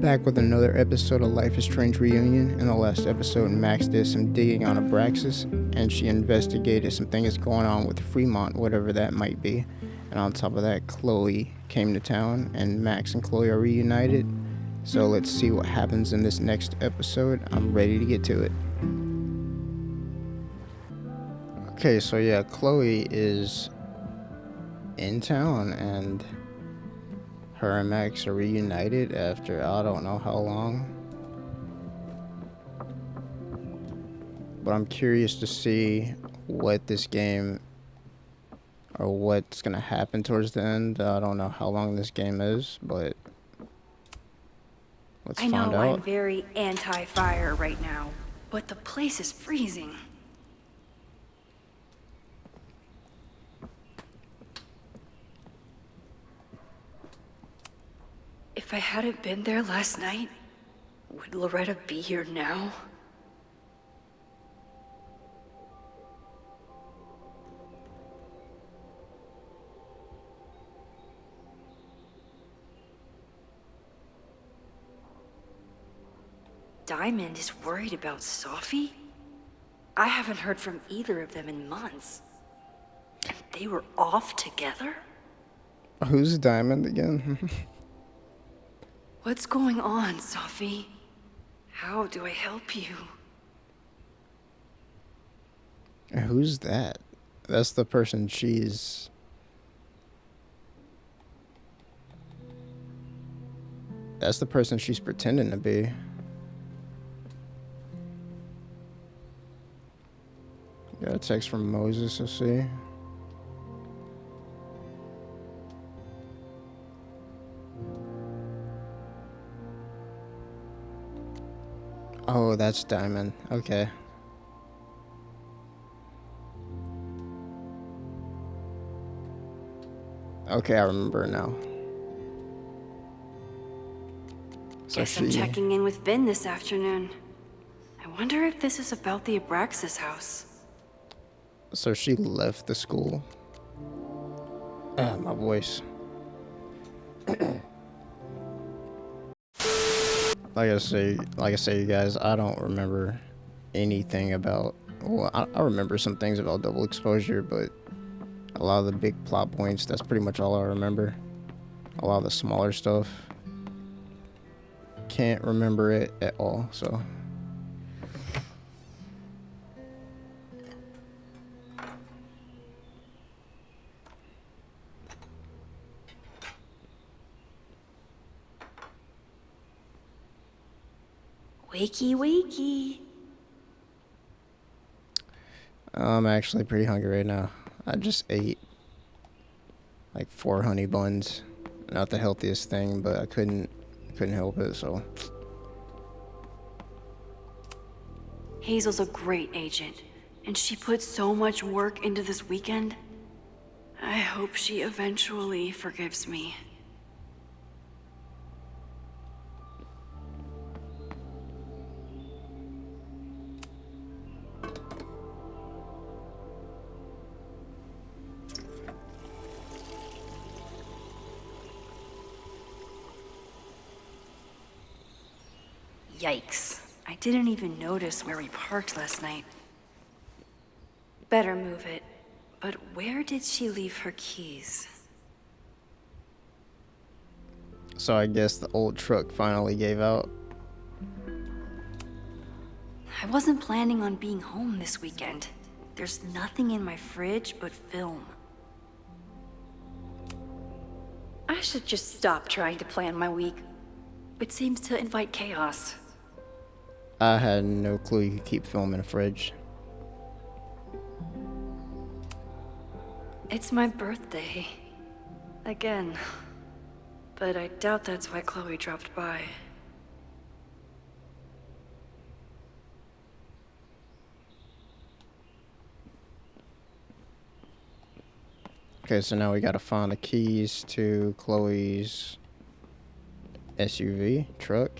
Back with another episode of Life is Strange Reunion. In the last episode, Max did some digging on Abraxas, and she investigated some things going on with Fremont, whatever that might be. And on top of that, Chloe came to town, and Max and Chloe are reunited. So let's see what happens in this next episode. I'm ready to get to it. Okay, so yeah, Chloe is in town, and her and Max are reunited after I don't know how long. But I'm curious to see what this game, or what's gonna happen towards the end. I don't know how long this game is, but let's find out. I know I'm very anti-fire right now, but the place is freezing. If I hadn't been there last night, would Loretta be here now? Diamond is worried about Sophie? I haven't heard from either of them in months. And they were off together? Who's Diamond again? What's going on, Sophie? How do I help you? Who's that? That's the person she's... That's the person she's pretending to be. Got a text from Moses, let's see. Oh, that's Diamond. Okay. Okay, I remember now. So Guess I'm checking in with Vin this afternoon. I wonder if this is about the Abraxas house. So she left the school. My voice. Like I say, you guys, I don't remember anything about. Well, I remember some things about double exposure, but a lot of the big plot points, that's pretty much all I remember. A lot of the smaller stuff, can't remember it at all. So. Wakey, wakey. I'm actually pretty hungry right now. I just ate like 4 honey buns. Not the healthiest thing, but I couldn't help it, so. Hazel's a great agent, and she put so much work into this weekend. I hope she eventually forgives me. Yikes. I didn't even notice where we parked last night. Better move it. But where did she leave her keys? So I guess the old truck finally gave out. I wasn't planning on being home this weekend. There's nothing in my fridge but film. I should just stop trying to plan my week. It seems to invite chaos. I had no clue you could keep film in a fridge. It's my birthday. Again. But I doubt that's why Chloe dropped by. Okay, so now we gotta find the keys to Chloe's SUV truck.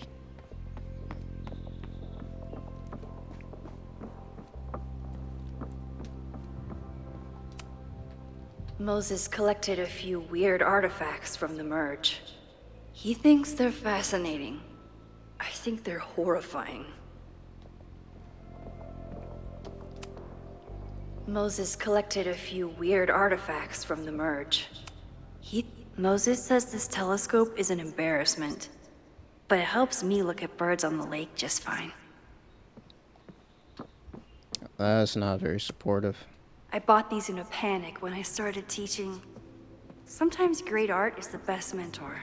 Moses collected a few weird artifacts from the merge. He thinks they're fascinating, I think they're horrifying. Moses collected a few weird artifacts from the merge. Moses says this telescope is an embarrassment, but it helps me look at birds on the lake just fine. That's not very supportive. I bought these in a panic when I started teaching. Sometimes great art is the best mentor.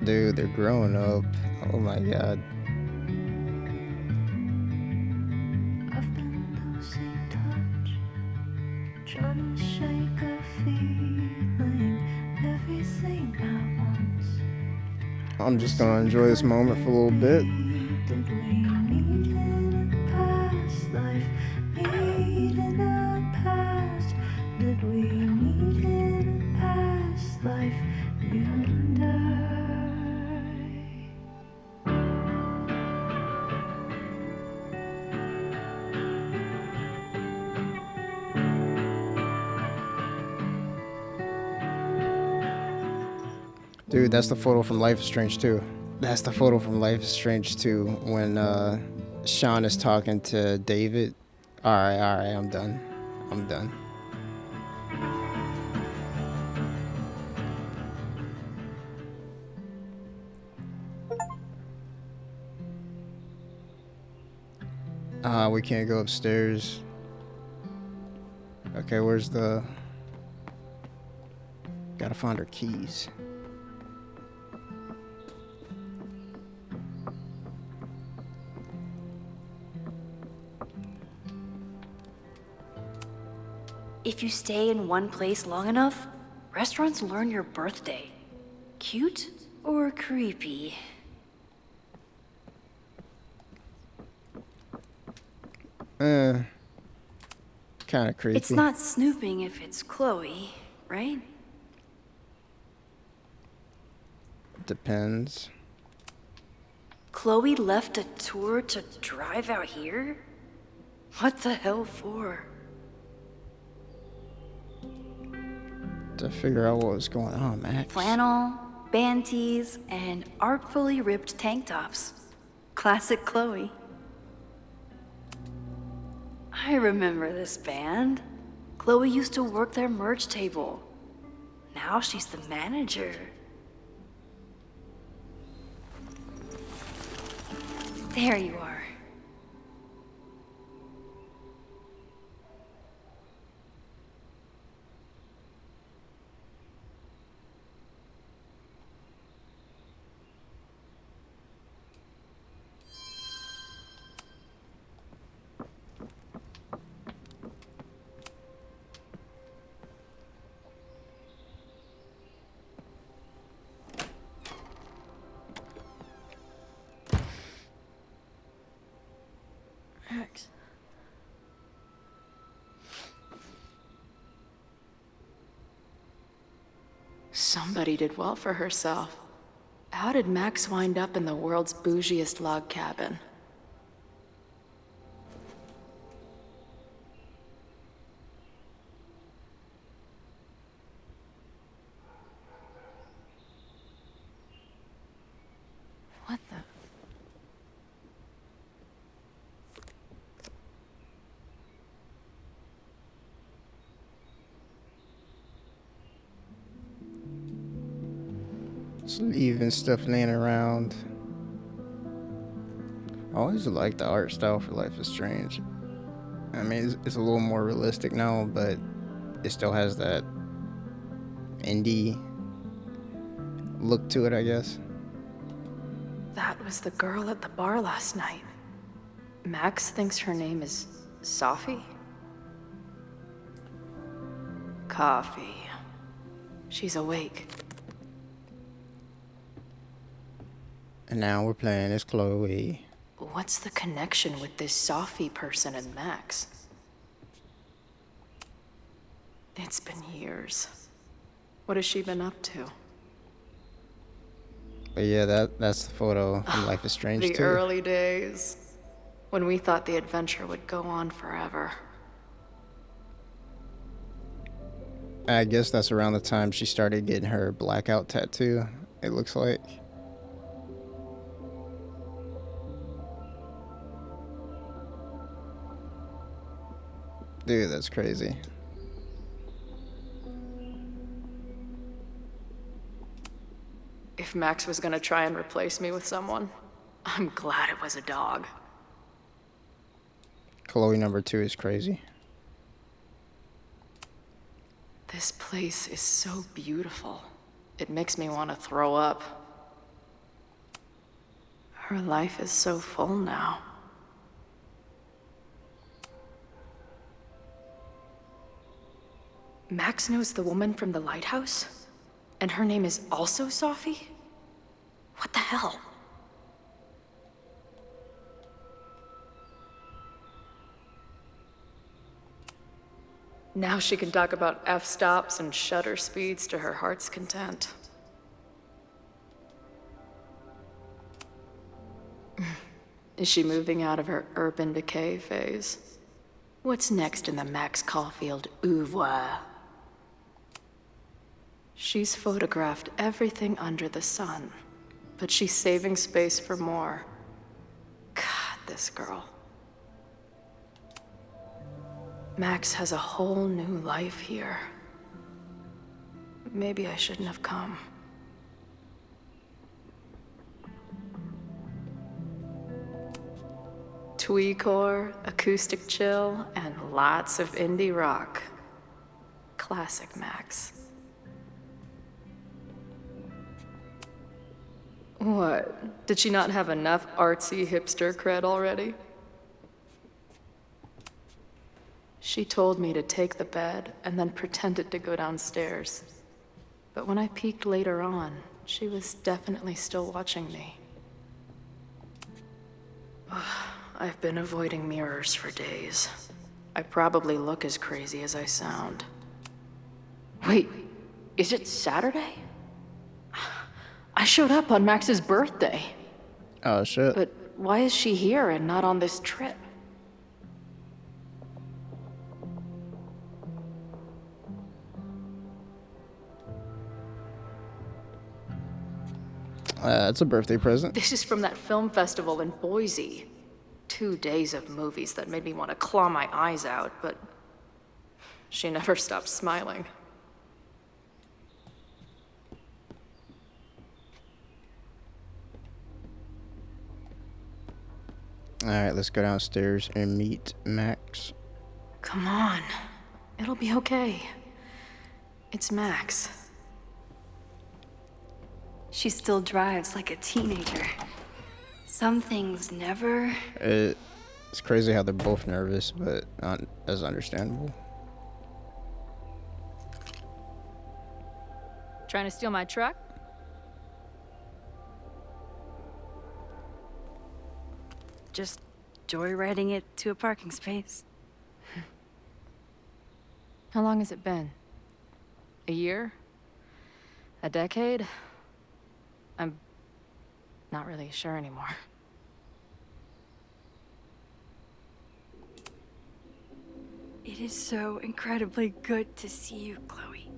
Dude, they're growing up. Oh my god. I've been losing touch, trying to shake a feeling, everything at once. I'm just gonna enjoy this moment for a little bit. Did we meet in a past life? Meet in a past? Did we meet in a past life? You and I. Dude, that's the photo from Life is Strange 2. That's the photo from Life is Strange 2 when Sean is talking to David. Alright, I'm done. I'm done. We can't go upstairs. Okay, where's the... Gotta find her keys. If you stay in one place long enough, restaurants learn your birthday. Cute or creepy? Kinda creepy. It's not snooping if it's Chloe, right? Depends. Chloe left a tour to drive out here? What the hell for? To figure out what was going on, Max. Flannel, band tees, and artfully ripped tank tops. Classic Chloe. I remember this band. Chloe used to work their merch table. Now she's the manager. There you are. Max. Somebody did well for herself. How did Max wind up in the world's bougiest log cabin? What the? Just leaving stuff laying around. I always liked the art style for Life is Strange. I mean, it's a little more realistic now, but it still has that indie look to it, I guess. That was the girl at the bar last night. Max thinks her name is Sophie? Coffee. She's awake. And now we're playing as Chloe. What's the connection with this Sophie person and Max? It's been years. What has she been up to? But yeah, that's the photo from Life is Strange The too. early days, when we thought the adventure would go on forever. I guess that's around the time she started getting her blackout tattoo, it looks like. Dude, that's crazy. If Max was gonna try and replace me with someone, I'm glad it was a dog. Chloe number 2 is crazy. This place is so beautiful. It makes me want to throw up. Her life is so full now. Max knows the woman from the lighthouse? And her name is also Sophie? What the hell? Now she can talk about f-stops and shutter speeds to her heart's content. Is she moving out of her urban decay phase? What's next in the Max Caulfield oeuvre? She's photographed everything under the sun, but she's saving space for more. God, this girl. Max has a whole new life here. Maybe I shouldn't have come. Tweecore, acoustic chill, and lots of indie rock. Classic Max. What? Did she not have enough artsy hipster cred already? She told me to take the bed and then pretended to go downstairs. But when I peeked later on, she was definitely still watching me. I've been avoiding mirrors for days. I probably look as crazy as I sound. Wait, is it Saturday? I showed up on Max's birthday. Oh shit. But why is she here and not on this trip? That's a birthday present. This is from that film festival in Boise. 2 days of movies that made me want to claw my eyes out, but she never stopped smiling. Alright, let's go downstairs and meet Max. Come on. It'll be okay. It's Max. She still drives like a teenager. Some things never... It's crazy how they're both nervous, but not as understandable. Trying to steal my truck? Just joyriding it to a parking space. How long has it been? A year? A decade? I'm not really sure anymore. It is so incredibly good to see you, Chloe.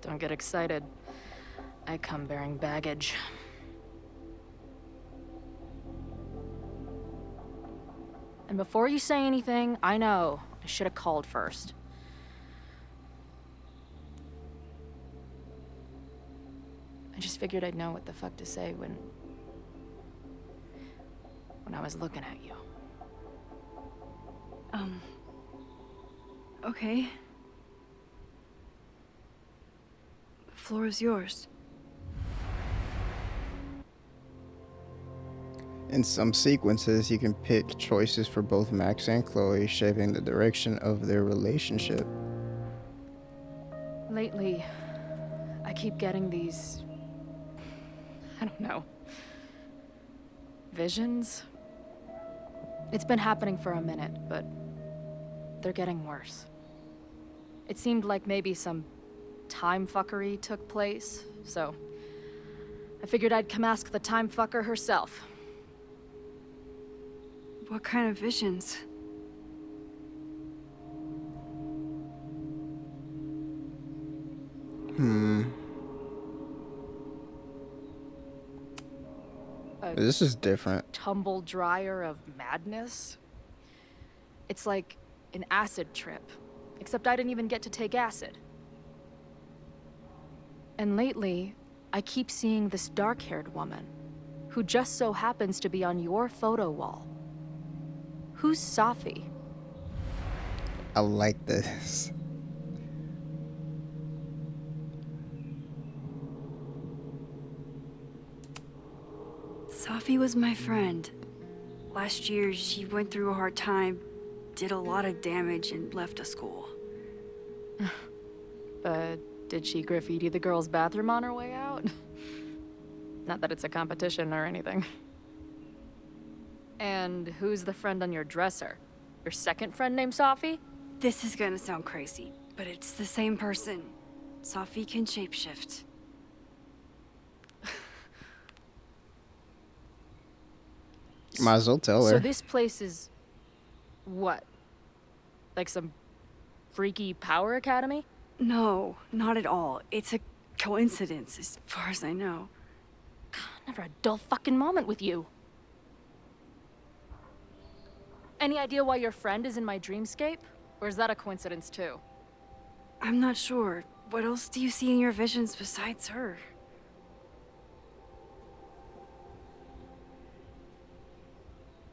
Don't get excited. I come bearing baggage. And before you say anything, I know I should have called first. I just figured I'd know what the fuck to say when I was looking at you. Okay. The floor is yours. In some sequences, you can pick choices for both Max and Chloe, shaping the direction of their relationship. Lately, I keep getting these... I don't know. Visions? It's been happening for a minute, but they're getting worse. It seemed like maybe some time fuckery took place, so I figured I'd come ask the time fucker herself. What kind of visions? This is different. Tumble dryer of madness? It's like an acid trip, except I didn't even get to take acid. And lately, I keep seeing this dark-haired woman, who just so happens to be on your photo wall. Who's Safi? I like this. Safi was my friend. Last year, she went through a hard time, did a lot of damage, and left a school. But did she graffiti the girls' bathroom on her way out? Not that it's a competition or anything. And who's the friend on your dresser? Your second friend named Safi? This is gonna sound crazy, but it's the same person. Safi can shapeshift. Might as well tell her. So this place is... what? Like some freaky power academy? No, not at all. It's a coincidence, as far as I know. Never a dull fucking moment with you. Any idea why your friend is in my dreamscape? Or is that a coincidence too? I'm not sure. What else do you see in your visions besides her?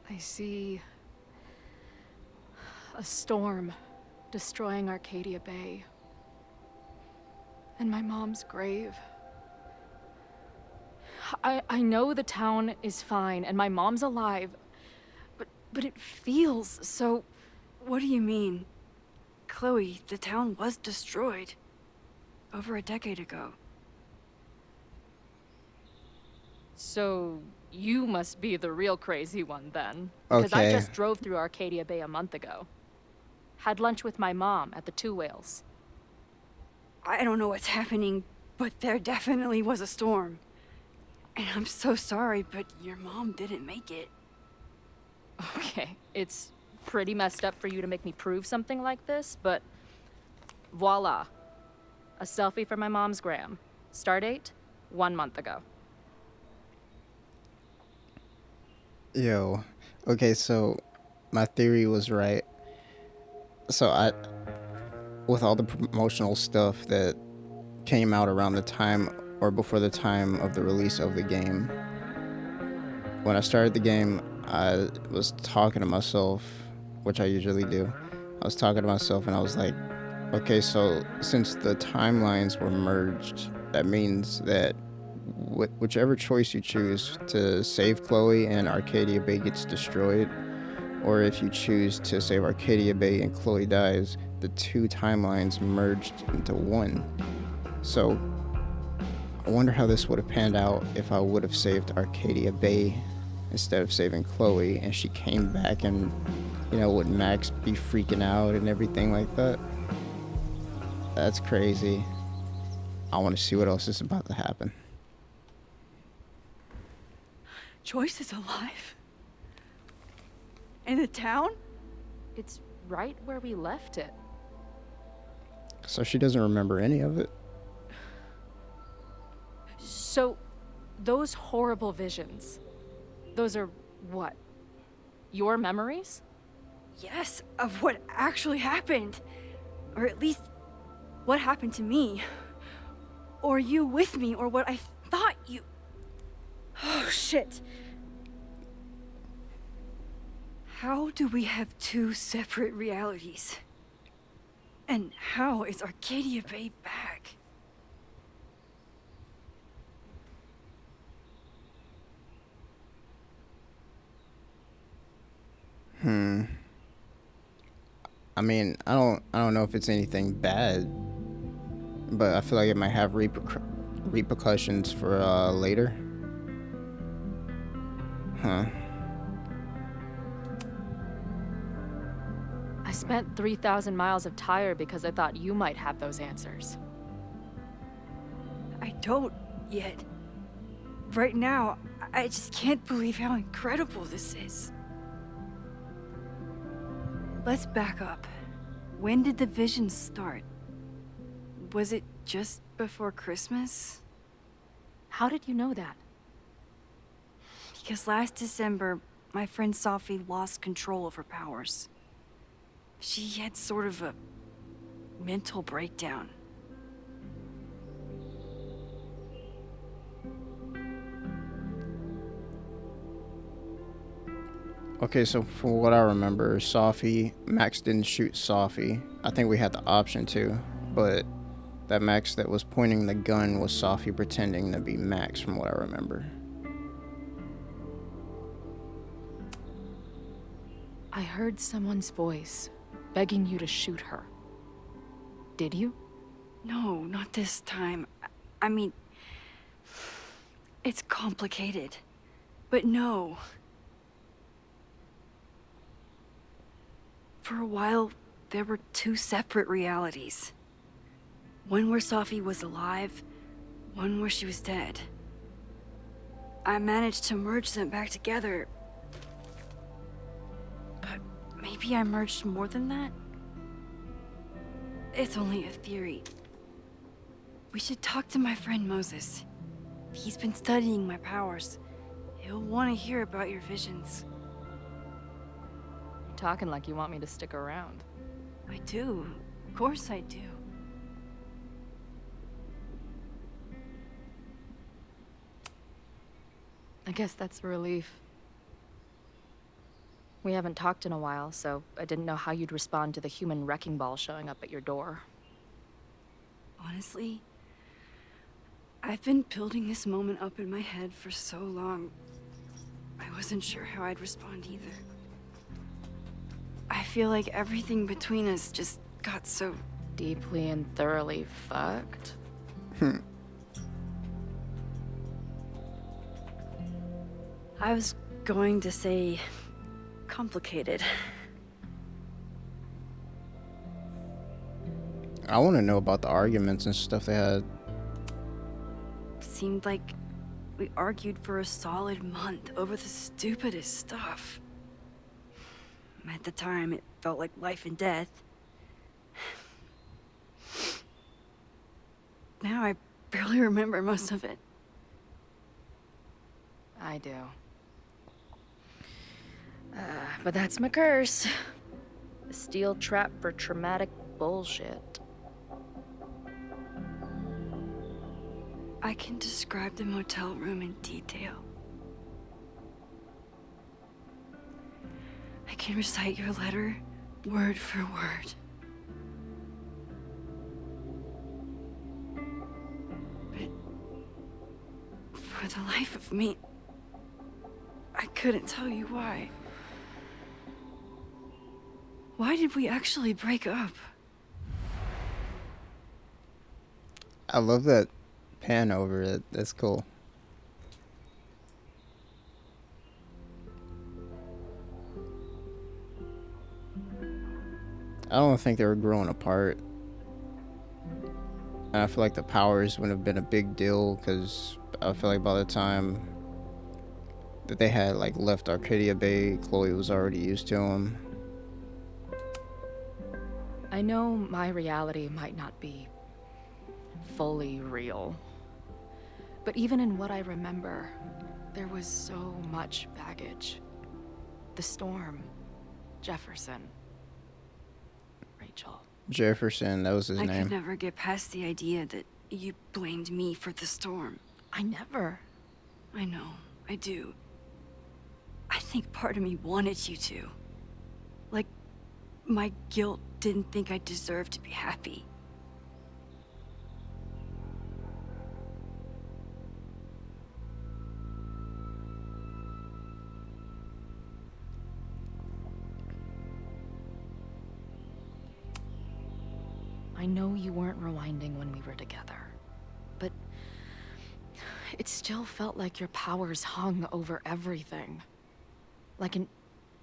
I see... a storm destroying Arcadia Bay. And my mom's grave. I know the town is fine and my mom's alive, but it feels so... What do you mean? Chloe, the town was destroyed. Over a decade ago. So, you must be the real crazy one then. Because I Okay. just drove through Arcadia Bay a month ago. Had lunch with my mom at the Two Whales. I don't know what's happening, but there definitely was a storm. And I'm so sorry, but your mom didn't make it. Okay, it's pretty messed up for you to make me prove something like this, but voila. A selfie for my mom's gram. Stardate, 1 month ago. Yo. Okay, so my theory was right. So with all the promotional stuff that came out around the time or before the time of the release of the game, when I started the game, I was talking to myself, which I usually do. I was talking to myself and I was like, okay, so since the timelines were merged, that means that whichever choice you choose to save Chloe and Arcadia Bay gets destroyed, or if you choose to save Arcadia Bay and Chloe dies, the two timelines merged into one. So I wonder how this would have panned out if I would have saved Arcadia Bay instead of saving Chloe, and she came back, and would Max be freaking out and everything like that? That's crazy. I want to see what else is about to happen. Joyce is alive. In the town? It's right where we left it. So she doesn't remember any of it? So, those horrible visions, those are what? Your memories? Yes, of what actually happened. Or at least, what happened to me. Or you with me, or what I thought you... Oh, shit. How do we have two separate realities? And how is Arcadia Bay back? I mean, I don't know if it's anything bad, but I feel like it might have repercussions for later. Huh. I spent 3,000 miles of tire because I thought you might have those answers. I don't yet. right now, I just can't believe how incredible this is. Let's back up. When did the visions start? Was it just before Christmas? How did you know that? Because last December, my friend Sophie lost control of her powers. She had sort of a mental breakdown. Okay, so from what I remember, Max didn't shoot Sophie. I think we had the option to, but that Max that was pointing the gun was Sophie pretending to be Max, from what I remember. I heard someone's voice begging you to shoot her. Did you? No, not this time. I mean, it's complicated. But no. For a while, there were two separate realities. One where Sophie was alive, one where she was dead. I managed to merge them back together. But maybe I merged more than that? It's only a theory. We should talk to my friend Moses. He's been studying my powers. He'll want to hear about your visions. You're talking like you want me to stick around. I do. Of course I do. I guess that's a relief. We haven't talked in a while, so I didn't know how you'd respond to the human wrecking ball showing up at your door. Honestly, I've been building this moment up in my head for so long. I wasn't sure how I'd respond either. I feel like everything between us just got so Deeply and thoroughly fucked? I was going to say complicated. I want to know about the arguments and stuff they had. Seemed like we argued for a solid month over the stupidest stuff. At the time, it felt like life and death. Now I barely remember most of it. I do. But that's my curse. A steel trap for traumatic bullshit. I can describe the motel room in detail. I can recite your letter word for word. But for the life of me, I couldn't tell you why. Why did we actually break up? I love that pan over it. That's cool. I don't think they were growing apart. And I feel like the powers wouldn't have been a big deal because I feel like by the time that they had like left Arcadia Bay, Chloe was already used to him. I know my reality might not be fully real, but even in what I remember, there was so much baggage. The storm, Jefferson, Rachel. Jefferson, that was his I name. could never get past the idea that you blamed me for the storm. I never. I know, I do. I think part of me wanted you to. Like, my guilt didn't think I deserved to be happy. I know you weren't rewinding when we were together, but it still felt like your powers hung over everything. Like an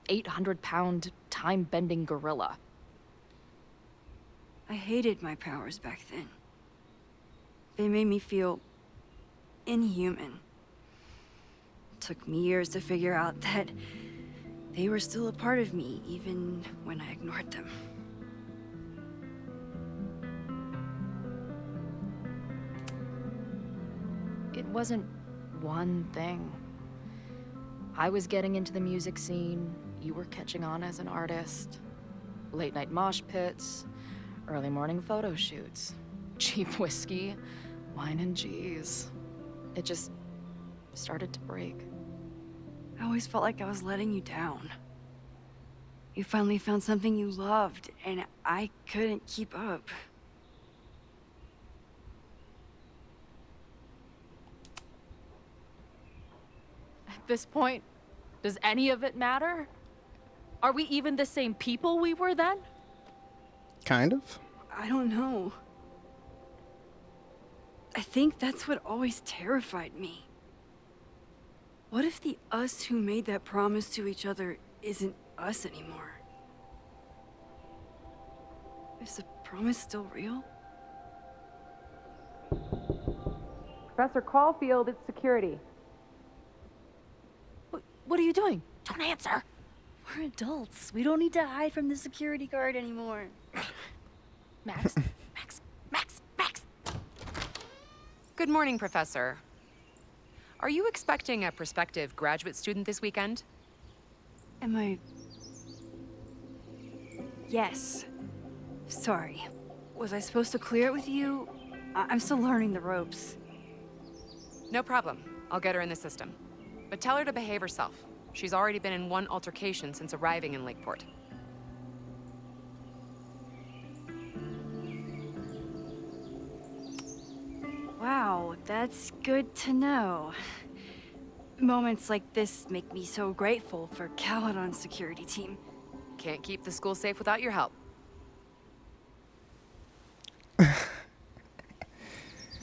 800-pound, time-bending gorilla. I hated my powers back then. They made me feel inhuman. took me years to figure out that they were still a part of me, even when I ignored them. It wasn't one thing. I was getting into the music scene, you were catching on as an artist. Late night mosh pits, early morning photo shoots, cheap whiskey, wine and cheese. It just started to break. I always felt like I was letting you down. You finally found something you loved, and I couldn't keep up. At this point, does any of it matter? Are we even the same people we were then? Kind of. I don't know. I think that's what always terrified me. What if the us who made that promise to each other isn't us anymore? Is the promise still real? Professor Caulfield, it's security. What are you doing? Don't answer. We're adults. We don't need to hide from the security guard anymore. Max, Max. Good morning, Professor. Are you expecting a prospective graduate student this weekend? Am I... Yes. Sorry. Was I supposed to clear it with you? I'm still learning the ropes. No problem. I'll get her in the system. But tell her to behave herself. She's already been in one altercation since arriving in Lakeport. Wow, that's good to know. Moments like this make me so grateful for Caledon's security team. Can't keep the school safe without your help.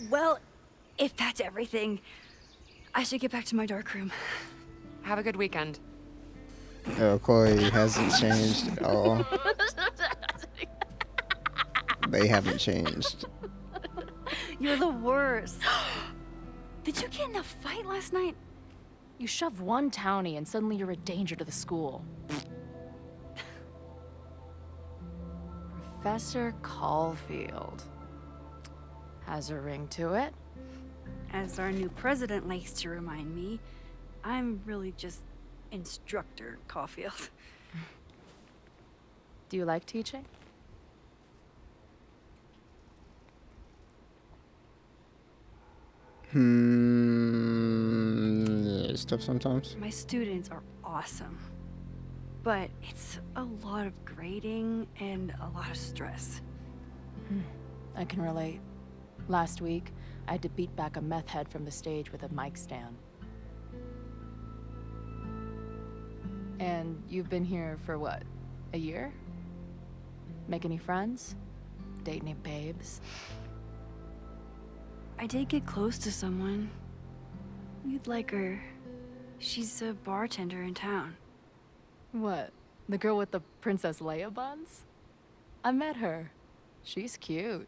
Well, if that's everything, I should get back to my dark room. Have a good weekend. Chloe hasn't changed at all. They haven't changed. You're the worst. Did you get in a fight last night? You shove one townie and suddenly you're a danger to the school. Professor Caulfield. Has a ring to it. As our new president likes to remind me, I'm really just Instructor Caulfield. Do you like teaching? Yeah, it's tough sometimes. My students are awesome, but it's a lot of grading and a lot of stress. I can relate. Last week, I had to beat back a meth head from the stage with a mic stand. And you've been here for what? A year? Make any friends? Date any babes? I did get close to someone. You'd like her. She's a bartender in town. What? The girl with the Princess Leia buns? I met her. She's cute.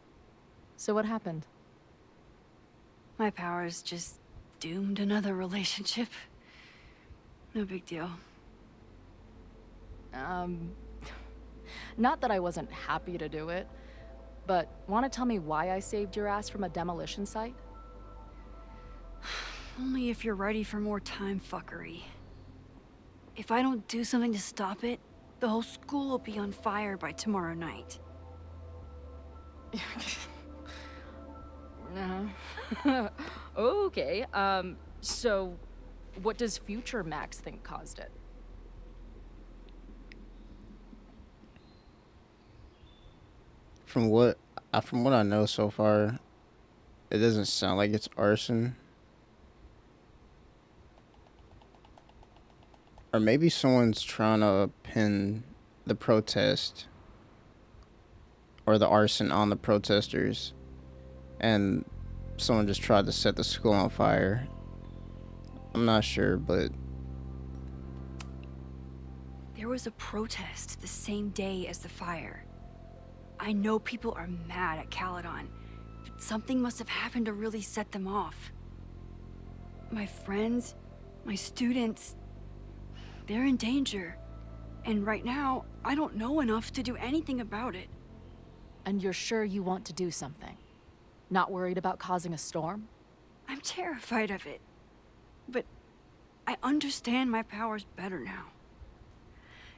So what happened? My powers just doomed another relationship. No big deal. Not that I wasn't happy to do it, but want to tell me why I saved your ass from a demolition site? Only if you're ready for more time fuckery. If I don't do something to stop it, the whole school will be on fire by tomorrow night. Okay, so what does future Max think caused it? From what I know so far, it doesn't sound like it's arson. Or maybe someone's trying to pin the protest or the arson on the protesters, and someone just tried to set the school on fire. I'm not sure, but There was a protest the same day as the fire. I know people are mad at Caledon, but something must have happened to really set them off. My friends, My students, they're in danger. And right now, I don't know enough to do anything about it. And you're sure you want to do something? Not worried about causing a storm? I'm terrified of it. But I understand my powers better now.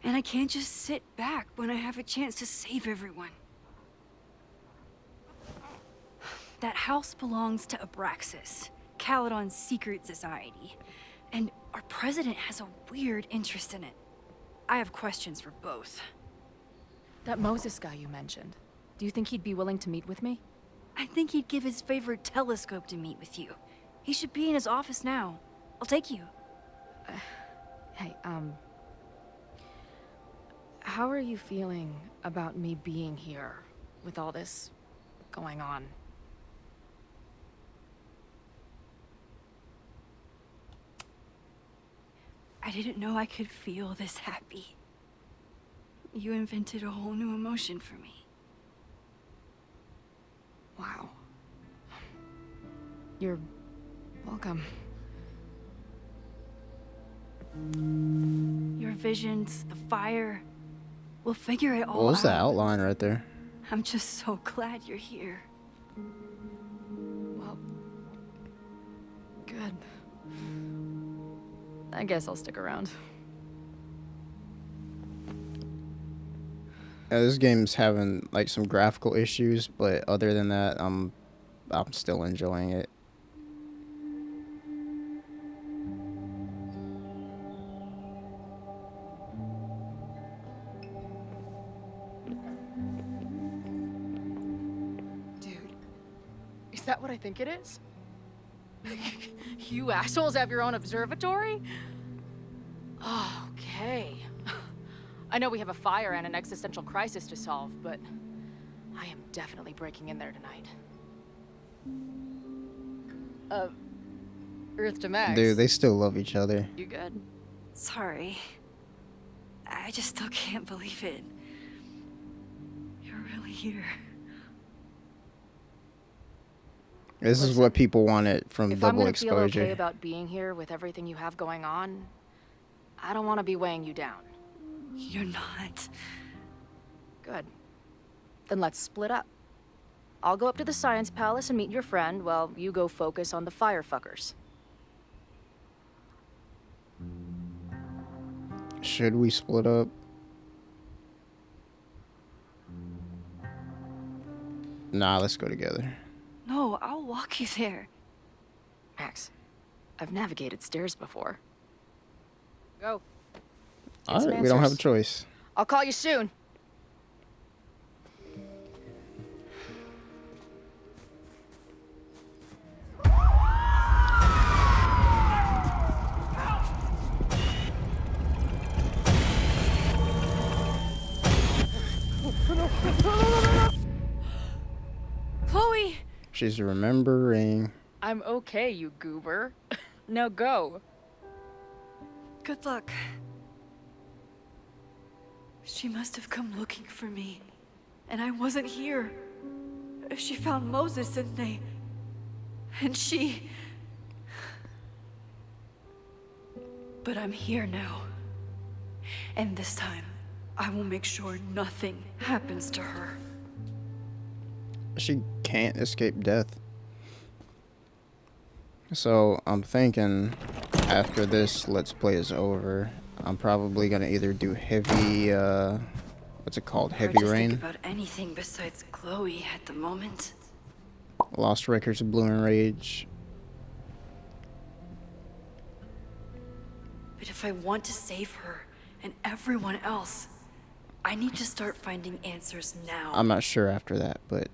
And I can't just sit back when I have a chance to save everyone. That house belongs to Abraxas, Caledon's secret society. And our president has a weird interest in it. I have questions for both. That Moses guy you mentioned, do you think he'd be willing to meet with me? I think he'd give his favorite telescope to meet with you. He should be in his office now. I'll take you. Hey, how are you feeling about me being here with all this going on? I didn't know I could feel this happy. You invented a whole new emotion for me. Wow. You're welcome. Your visions, the fire. We'll figure it all out. What was the outline right there? I'm just so glad you're here. Well, good. I guess I'll stick around. Yeah, this game's having like some graphical issues, but other than that, I'm still enjoying it. Dude, is that what I think it is? You assholes have your own observatory? Okay. I know we have a fire and an existential crisis to solve, but I am definitely breaking in there tonight. Earth to Max. Dude, they still love each other. You good? Sorry. I just still can't believe it. You're really here. This is what people wanted from If I'm double gonna feel exposure. okay about being here with everything you have going on, I don't want to be weighing you down. You're not. Good. Then let's split up. I'll go up to the Science Palace and meet your friend while you go focus on the firefuckers. Should we split up? Nah, let's go together. No, I'll walk you there. Max, I've navigated stairs before. Go. Get All some right, we don't have a answers. choice. I'll call you soon. Chloe! She's remembering. I'm okay, you goober. Now go. Good luck. She must have come looking for me, and I wasn't here. She found Moses, and she... But I'm here now. And this time, I will make sure nothing happens to her. She can't escape death. So I'm thinking after this Let's Play is over, I'm probably gonna either do heavy, what's it called? Hard Heavy to Rain? think about anything besides Chloe at the moment. Lost Records of Blue and Rage. But if I want to save her and everyone else, I need to start finding answers now. I'm not sure after that, but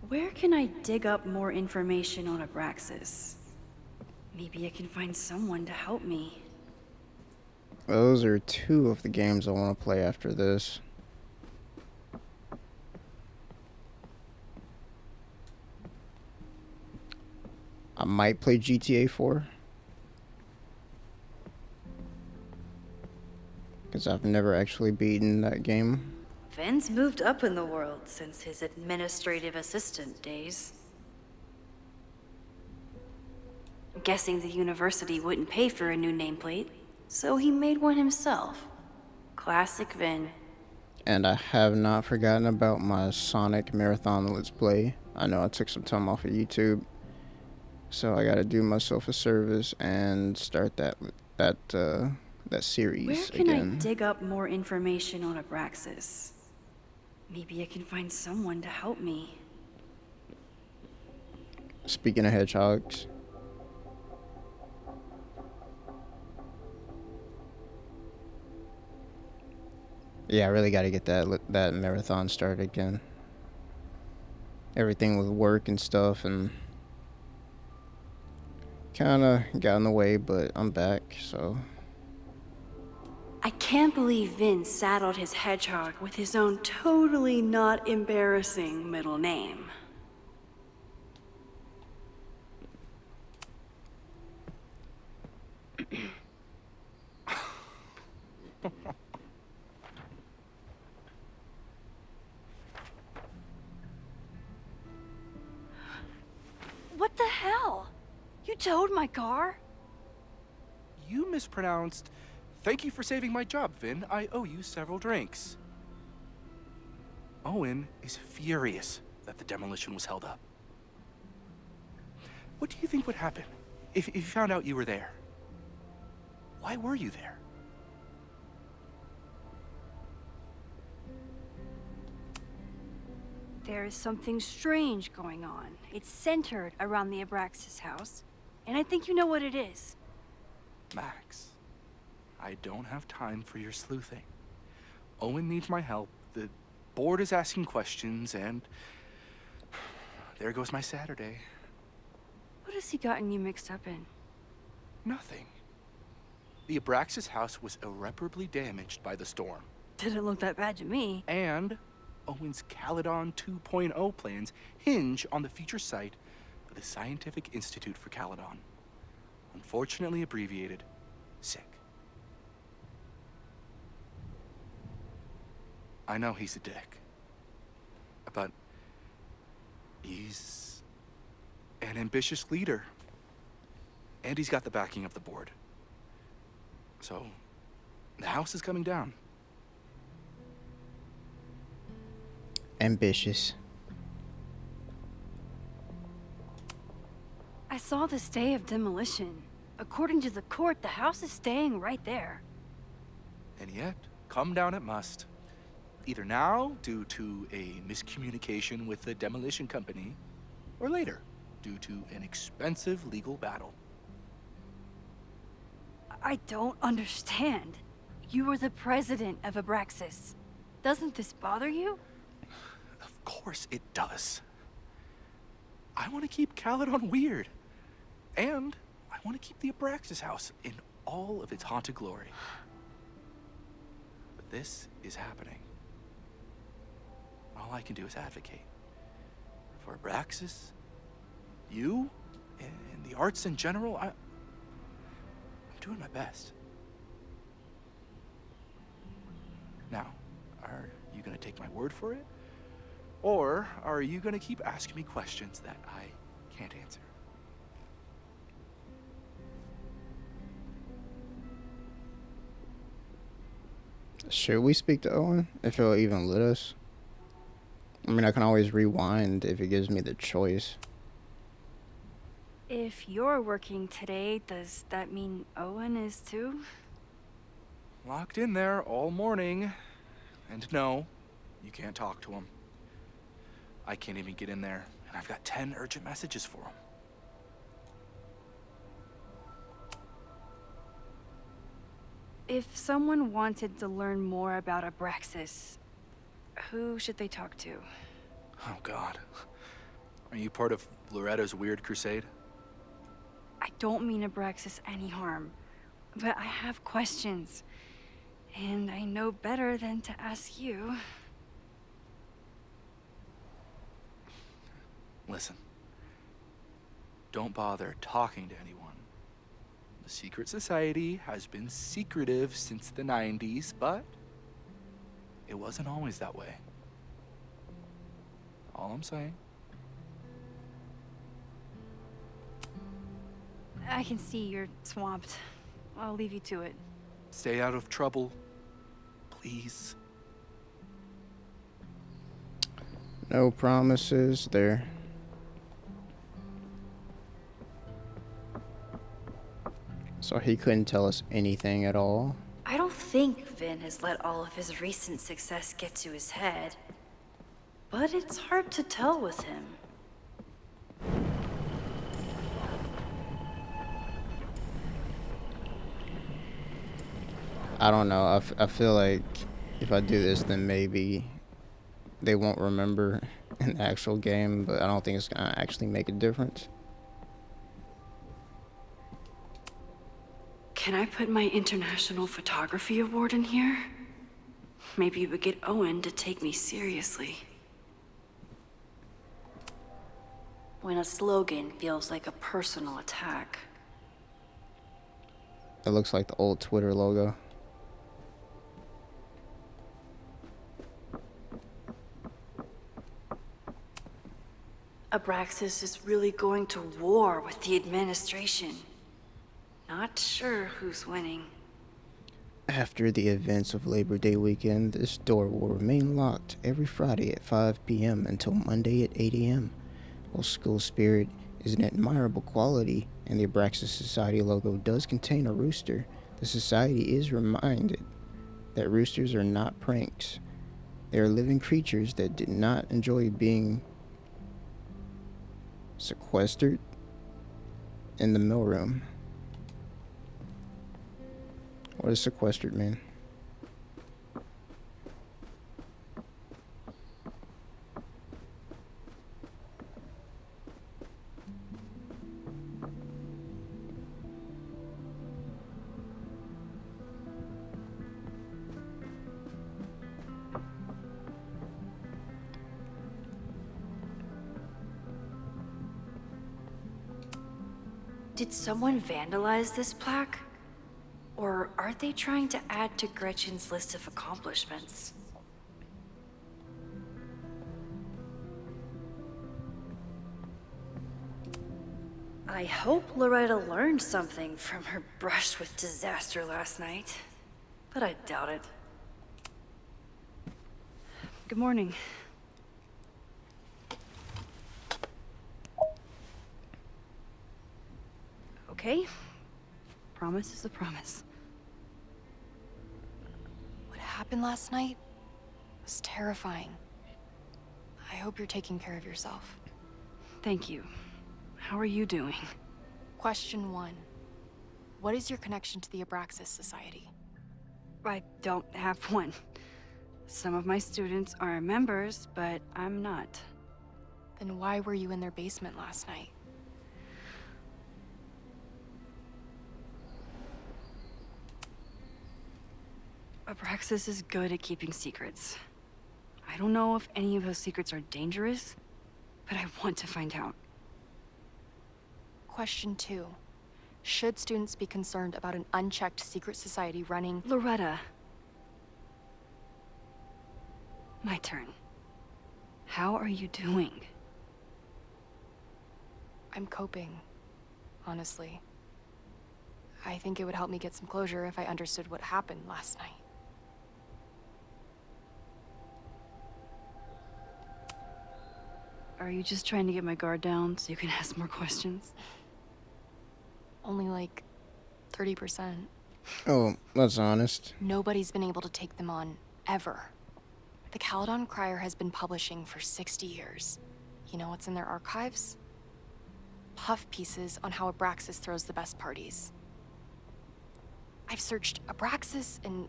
Where can I dig up more information on Abraxas? Maybe I can find someone to help me. those are two of the games I want to play after this. I might play GTA 4. Because I've never actually beaten that game. Ben's moved up in the world since his administrative assistant days. Guessing the university wouldn't pay for a new nameplate, so he made one himself. Classic Vin. And I have not forgotten about my Sonic Marathon Let's Play. I know I took some time off of YouTube, so I gotta do myself a service and start that series Where can again. I dig up more information on Abraxas? Maybe I can find someone to help me. Speaking of hedgehogs, yeah, I really got to get that marathon started again. Everything with work and stuff, and kind of got in the way, but I'm back, so. I can't believe Vin saddled his hedgehog with his own totally not embarrassing middle name. What the hell? You towed my car? You mispronounced. Thank you for saving my job, Vin. I owe you several drinks. Owen is furious that the demolition was held up. What do you think would happen if he found out you were there? Why were you there? There is something strange going on. It's centered around the Abraxas house, and I think you know what it is. Max, I don't have time for your sleuthing. Owen needs my help, the board is asking questions, and there goes my Saturday. What has he gotten you mixed up in? Nothing. The Abraxas house was irreparably damaged by the storm. Didn't look that bad to me. And Owen's Caledon 2.0 plans hinge on the future site of the Scientific Institute for Caledon. Unfortunately abbreviated, SICK. I know he's a dick, but he's an ambitious leader. And he's got the backing of the board. So, the house is coming down. Ambitious. I saw the stay of demolition. According to the court, the house is staying right there. And yet, come down it must. Either now, due to a miscommunication with the demolition company, or later, due to an expensive legal battle. I don't understand. You were the president of Abraxas. Doesn't this bother you? Of course it does. I want to keep Caledon weird. And I want to keep the Abraxas house in all of its haunted glory. But this is happening. All I can do is advocate. For Abraxas, you, and the arts in general, I'm doing my best. Now, are you gonna take my word for it? Or are you gonna keep asking me questions that I can't answer? Should we speak to Owen if he'll even let us? I mean, I can always rewind if it gives me the choice. If you're working today, does that mean Owen is too? Locked in there all morning. And no, you can't talk to him. I can't even get in there, and I've got 10 urgent messages for him. If someone wanted to learn more about Abraxas, who should they talk to? Oh, God. Are you part of Loretta's weird crusade? I don't mean Abraxas any harm, but I have questions, and I know better than to ask you. Listen. Don't bother talking to anyone. The secret society has been secretive since the 90s, but it wasn't always that way. All I'm saying. I can see you're swamped. I'll leave you to it. Stay out of trouble, please. No promises there. So he couldn't tell us anything at all. I don't think Vin has let all of his recent success get to his head. But it's hard to tell with him. I don't know. I feel like if I do this, then maybe they won't remember an actual game, but I don't think it's gonna actually make a difference. Can I put my International Photography Award in here? Maybe we get Owen to take me seriously. When a slogan feels like a personal attack. It looks like the old Twitter logo. Abraxas is really going to war with the administration. Not sure who's winning. After the events of Labor Day weekend, this door will remain locked every Friday at 5 p.m. until Monday at 8 a.m. While school spirit is an admirable quality and the Abraxas Society logo does contain a rooster, the society is reminded that roosters are not pranks. They are living creatures that did not enjoy being sequestered in the millroom. What does sequestered mean? Did someone vandalize this plaque? Or are they trying to add to Gretchen's list of accomplishments? I hope Loretta learned something from her brush with disaster last night, but I doubt it. Good morning. Okay? Promise is a promise. What happened last night was terrifying. I hope you're taking care of yourself. Thank you. How are you doing? Question 1. What is your connection to the Abraxas Society? I don't have one. Some of my students are members, but I'm not. Then why were you in their basement last night? Abraxas is good at keeping secrets. I don't know if any of those secrets are dangerous, but I want to find out. Question 2. Should students be concerned about an unchecked secret society running? Loretta. My turn. How are you doing? I'm coping, honestly. I think it would help me get some closure if I understood what happened last night. Are you just trying to get my guard down so you can ask more questions? Only like 30%. Oh, that's honest. Nobody's been able to take them on, ever. The Caledon Crier has been publishing for 60 years. You know what's in their archives? Puff pieces on how Abraxas throws the best parties. I've searched Abraxas and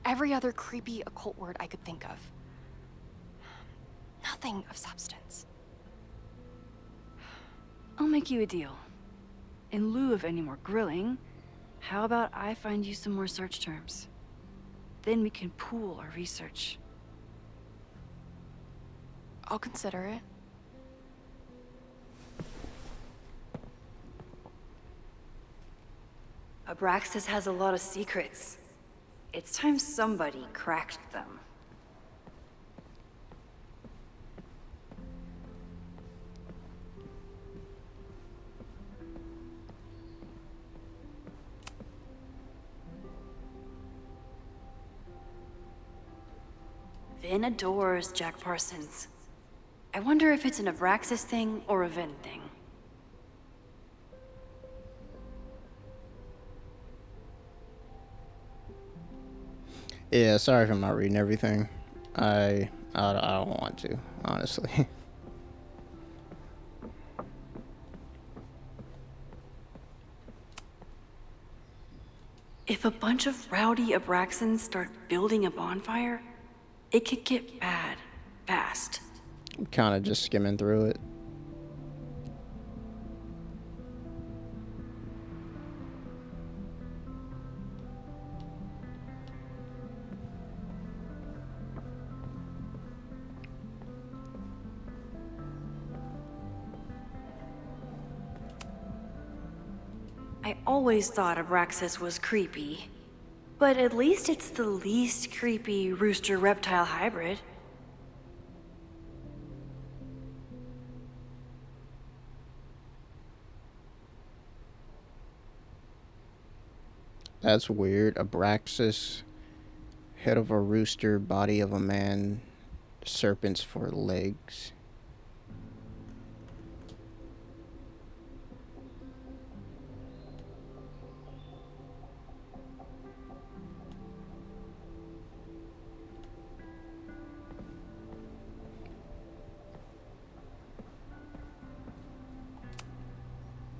every other creepy occult word I could think of. Nothing of substance. I'll make you a deal. In lieu of any more grilling, how about I find you some more search terms? Then we can pool our research. I'll consider it. Abraxas has a lot of secrets. It's time somebody cracked them. Finn adores Jack Parsons. I wonder if it's an Abraxas thing or a Vin thing. Yeah, sorry if I'm not reading everything. I don't want to, honestly. If a bunch of rowdy Abraxans start building a bonfire, it could get bad, fast. I'm kind of just skimming through it. I always thought Abraxas was creepy, but at least it's the least creepy rooster-reptile hybrid. That's weird. Abraxas, head of a rooster, body of a man, serpents for legs.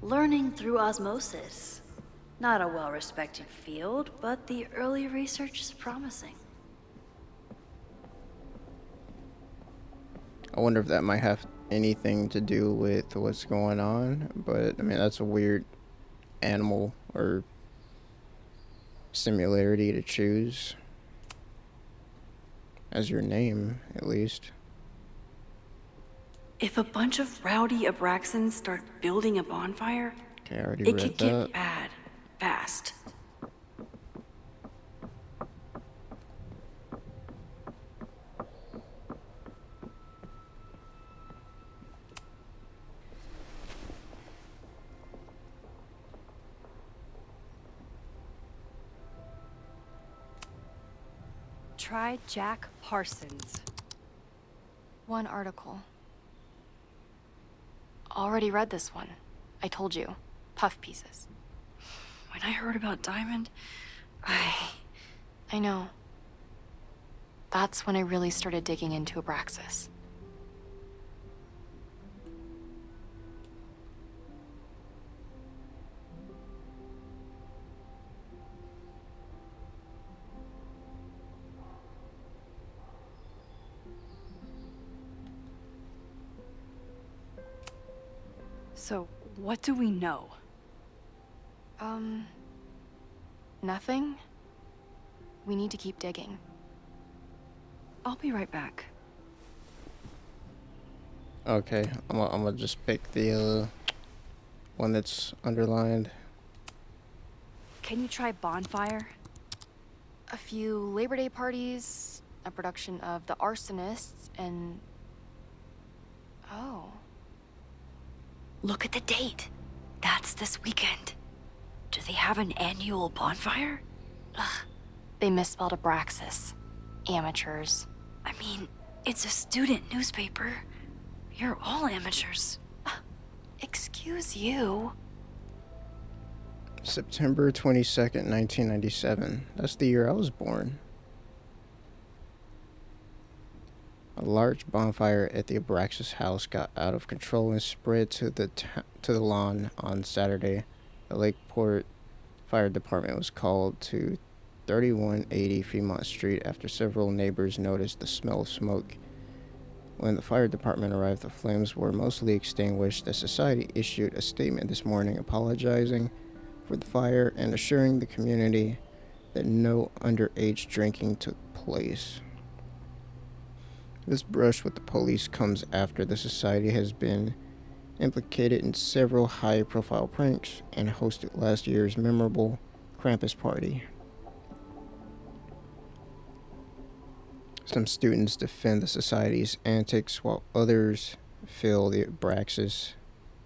Learning through osmosis. Not a well-respected field, but the early research is promising. I wonder if that might have anything to do with what's going on, but I mean, that's a weird animal or similarity to choose as your name, at least. If a bunch of rowdy Abraxans start building a bonfire, Okay, I already it read could that. get bad, fast. Try Jack Parsons. One article. Already read this one. I told you. Puff pieces. When I heard about Diamond, I know. That's when I really started digging into Abraxas. So, what do we know? Nothing? We need to keep digging. I'll be right back. Okay, I'm gonna just pick the one that's underlined. Can you try Bonfire? A few Labor Day parties, a production of The Arsonists, and... Oh. Look at the date. That's this weekend. Do they have an annual bonfire? Ugh. They misspelled Abraxas. Amateurs. I mean, it's a student newspaper. You're all amateurs. Excuse you. September 22nd, 1997. That's the year I was born. A large bonfire at the Abraxas house got out of control and spread to the lawn on Saturday. The Lakeport Fire Department was called to 3180 Fremont Street after several neighbors noticed the smell of smoke. When the fire department arrived, the flames were mostly extinguished. The society issued a statement this morning apologizing for the fire and assuring the community that no underage drinking took place. This brush with the police comes after the society has been implicated in several high-profile pranks and hosted last year's memorable Krampus party. Some students defend the society's antics while others feel the Abraxas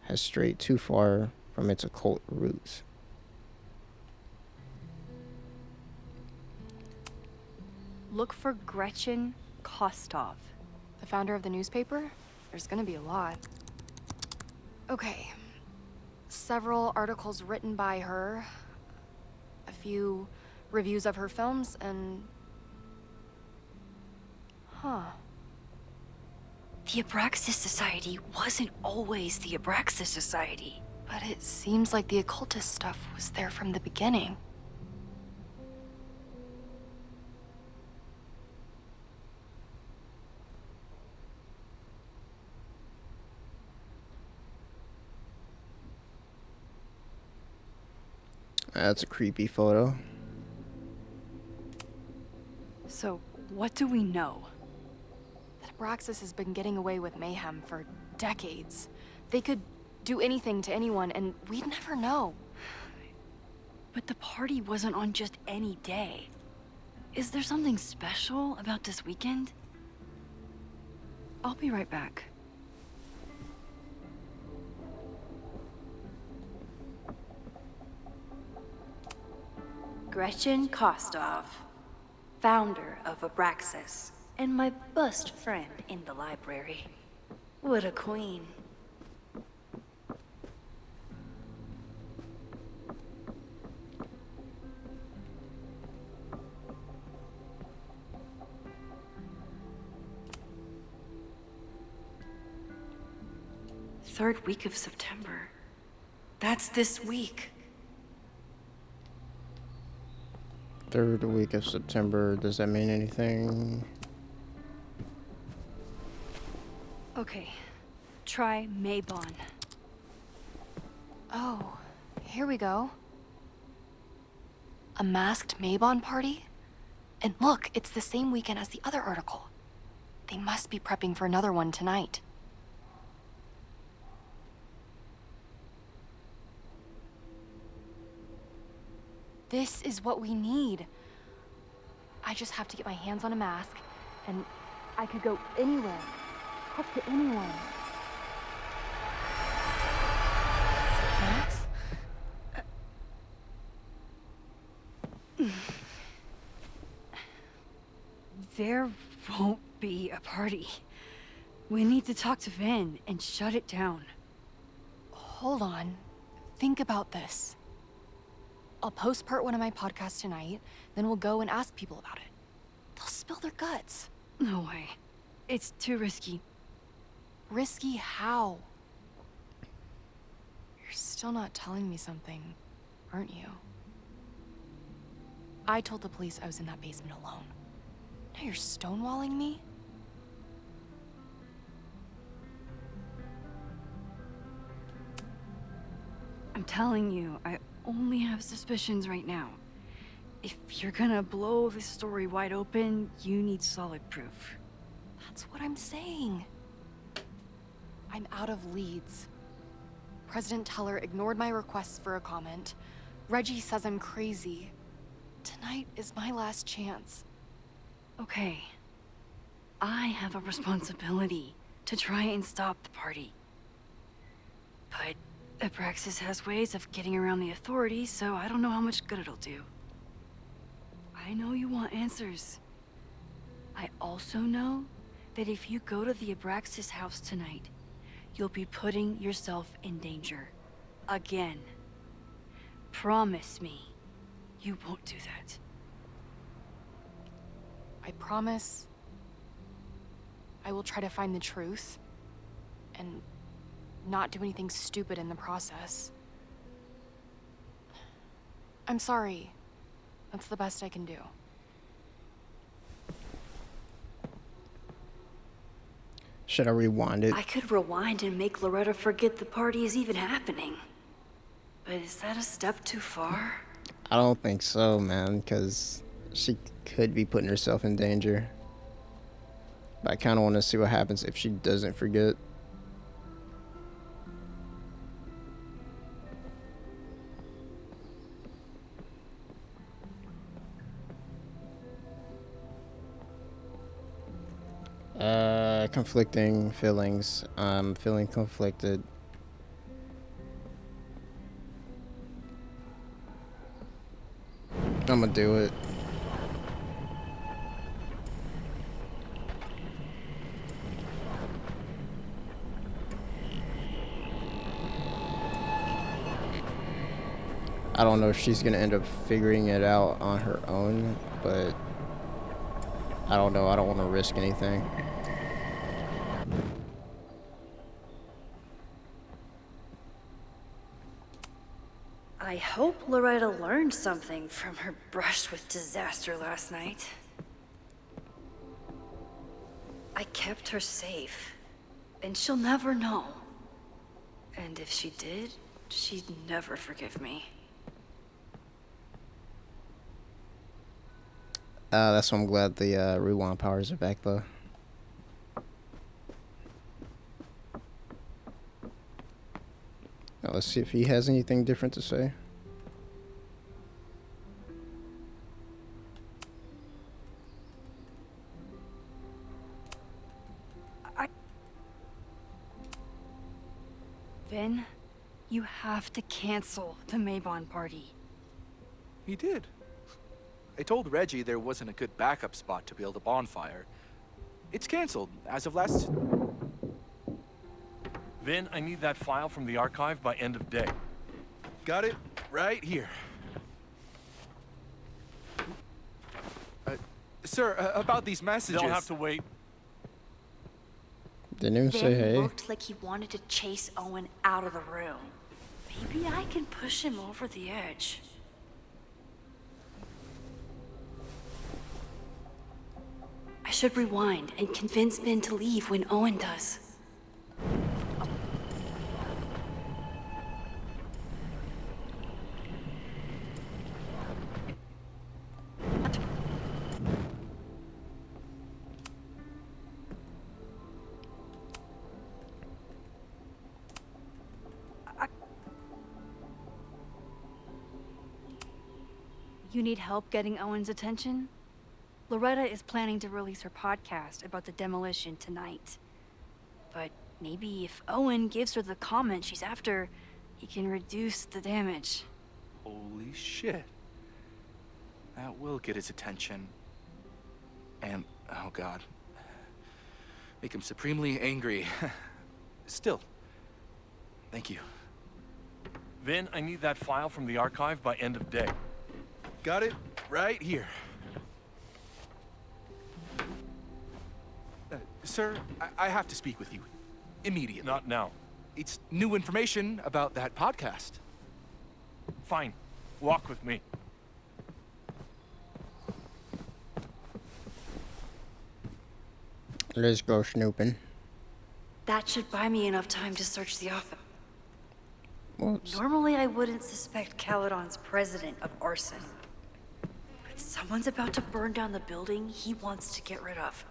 has strayed too far from its occult roots. Look for Gretchen Kostov. The founder of the newspaper? There's gonna be a lot. Okay. Several articles written by her, a few reviews of her films, and... Huh. The Abraxas Society wasn't always the Abraxas Society. But it seems like the occultist stuff was there from the beginning. That's a creepy photo. So, what do we know? That Abraxas has been getting away with mayhem for decades. They could do anything to anyone, and we'd never know. But the party wasn't on just any day. Is there something special about this weekend? I'll be right back. Gretchen Kostov, founder of Abraxas, and my best friend in the library. What a queen. Third week of September. That's this week. Third week of September. Does that mean anything? Okay, try Maybon. Oh, here we go. A masked Maybon party? And look, it's the same weekend as the other article. They must be prepping for another one tonight. This is what we need. I just have to get my hands on a mask, and I could go anywhere, talk to anyone. Max? There won't be a party. We need to talk to Vin and shut it down. Hold on. Think about this. I'll post-part one of my podcasts tonight, then we'll go and ask people about it. They'll spill their guts. No way. It's too risky. Risky how? You're still not telling me something, aren't you? I told the police I was in that basement alone. Now you're stonewalling me? I'm telling you, I only have suspicions right now. If you're gonna blow this story wide open, you need solid proof. That's what I'm saying. I'm out of leads. President Teller ignored my requests for a comment. Reggie says I'm crazy. Tonight is my last chance. Okay. I have a responsibility to try and stop the party. But Abraxas has ways of getting around the authorities, so I don't know how much good it'll do. I know you want answers. I also know that if you go to the Abraxas house tonight, you'll be putting yourself in danger. Again. Promise me you won't do that. I promise I will try to find the truth and not do anything stupid in the process. I'm sorry. That's the best I can do. Should I rewind it? I could rewind and make Loretta forget the party is even happening. But is that a step too far? I don't think so, man, because she could be putting herself in danger. But I kind of want to see what happens if she doesn't forget. Conflicting feelings. I'm feeling conflicted. I'm gonna do it. I don't know if she's gonna end up figuring it out on her own, but I don't know. I don't want to risk anything. I hope Loretta learned something from her brush with disaster last night. I kept her safe, and she'll never know. And if she did, she'd never forgive me. That's why I'm glad the rewind powers are back, though. Now, let's see if he has anything different to say. Vin, you have to cancel the Maybon party. He did. I told Reggie there wasn't a good backup spot to build a bonfire. It's canceled as of last... Vin, I need that file from the archive by end of day. Got it right here. Sir, about these messages... They'll have to wait. Didn't even say Vin hey. looked like he wanted to chase Owen out of the room. Maybe I can push him over the edge. I should rewind and convince Vin to leave when Owen does. You need help getting Owen's attention? Loretta is planning to release her podcast about the demolition tonight. But maybe if Owen gives her the comment she's after, he can reduce the damage. Holy shit. That will get his attention. And, oh god. Make him supremely angry. Still. Thank you. Vin, I need that file from the archive by end of day. Got it right here. Sir, I have to speak with you. Immediately. Not now. It's new information about that podcast. Fine. Walk with me. Let's go snooping. That should buy me enough time to search the office. Whoops. Normally, I wouldn't suspect Caledon's president of arson. But someone's about to burn down the building he wants to get rid of.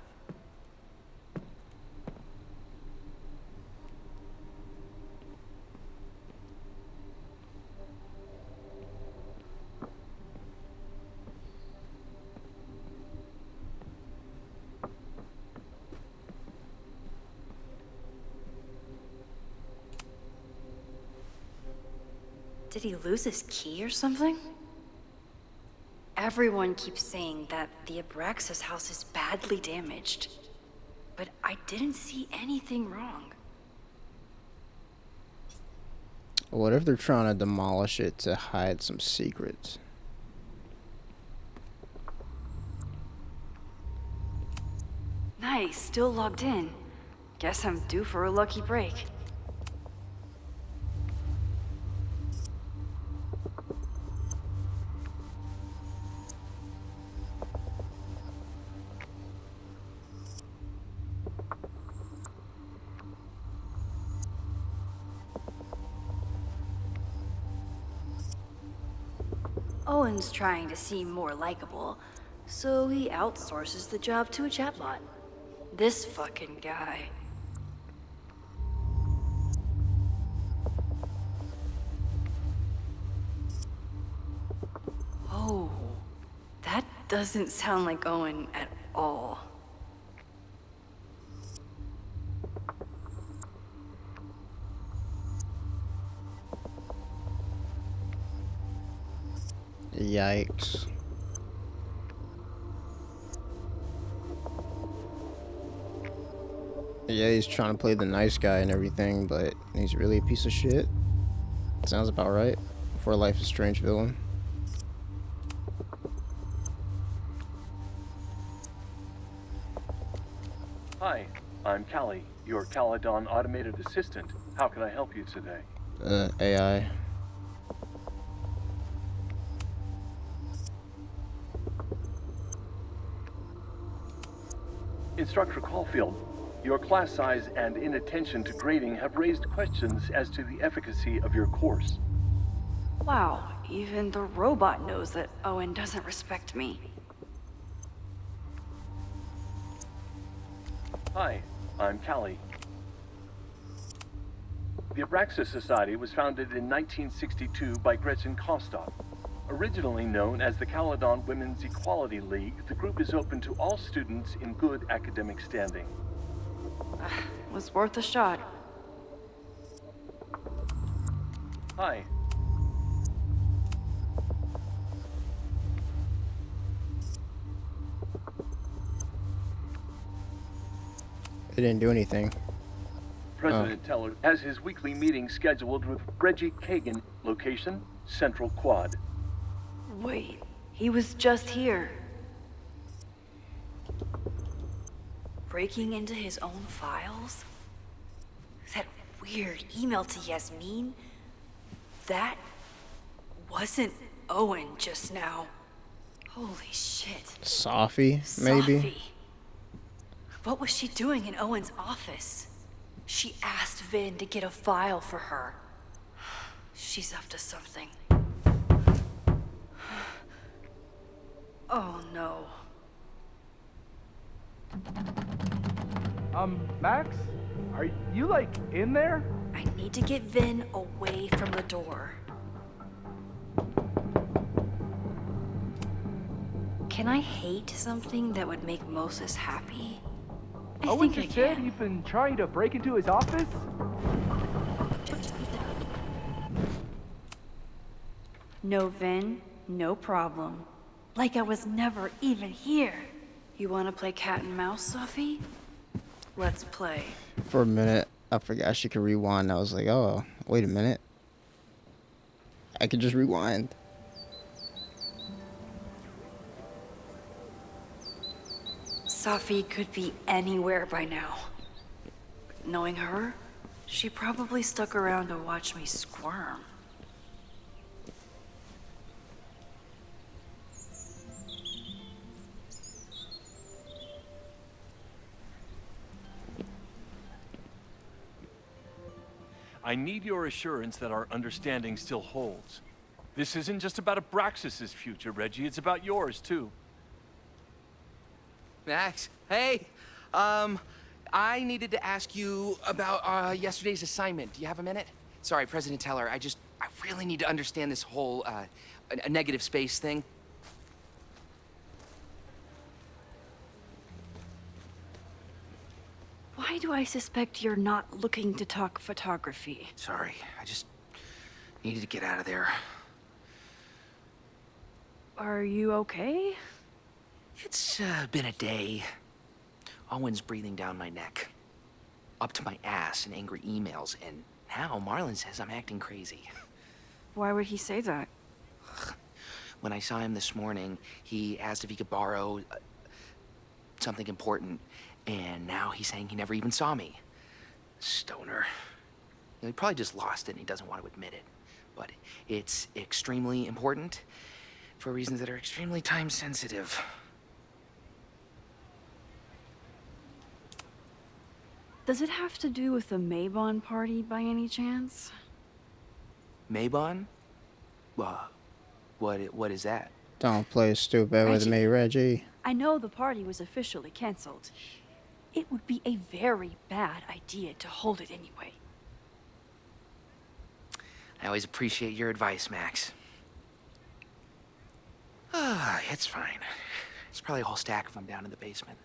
Did he lose his key or something? Everyone keeps saying that the Abraxas house is badly damaged, but I didn't see anything wrong. What if they're trying to demolish it to hide some secrets? Nice, still logged in. Guess I'm due for a lucky break. Owen's trying to seem more likable, so he outsources the job to a chatbot. This fucking guy. Oh, that doesn't sound like Owen at all. Yikes. Yeah, he's trying to play the nice guy and everything, but he's really a piece of shit. Sounds about right. for a Life is Strange villain. Hi, I'm Callie, your Caledon automated assistant. How can I help you today? AI. Instructor Caulfield, your class size and inattention to grading have raised questions as to the efficacy of your course. Wow, even the robot knows that Owen doesn't respect me. Hi, I'm Callie. The Abraxas Society was founded in 1962 by Gretchen Kostock. Originally known as the Caledon Women's Equality League, the group is open to all students in good academic standing. Was worth a shot. Hi. It didn't do anything. President Teller has his weekly meeting scheduled with Reggie Kagan, location, Central Quad. Wait, he was just here. Breaking into his own files? That weird email to Yasmin? That wasn't Owen just now. Holy shit. Sophie, maybe? Sophie. What was she doing in Owen's office? She asked Vin to get a file for her. She's up to something. Oh no. Max? Are you, like, in there? I need to get Vin away from the door. Can I hate something that would make Moses happy? I think I can. you've been trying to break into his office? No Vin, no problem. Like I was never even here. You want to play cat and mouse, Sophie? Let's play. For a minute, I forgot she could rewind. I was like, oh, wait a minute. I could just rewind. Sophie could be anywhere by now. Knowing her, she probably stuck around to watch me squirm. I need your assurance that our understanding still holds. This isn't just about Abraxas's future, Reggie. It's about yours, too. Max, hey. I needed to ask you about yesterday's assignment. Do you have a minute? Sorry, President Teller, I really need to understand this whole, a negative space thing. Why do I suspect you're not looking to talk photography? Sorry, I just needed to get out of there. Are you okay? It's been a day. Owen's breathing down my neck, up to my ass in angry emails, and now Marlon says I'm acting crazy. Why would he say that? When I saw him this morning, he asked if he could borrow something important, and now he's saying he never even saw me. Stoner. He probably just lost it and he doesn't want to admit it. But it's extremely important for reasons that are extremely time sensitive. Does it have to do with the Maybon party by any chance? Maybon? What is that? Don't play stupid with Reggie. me, Reggie. I know the party was officially canceled. It would be a very bad idea to hold it anyway. I always appreciate your advice, Max. It's fine. It's probably a whole stack of them down in the basement.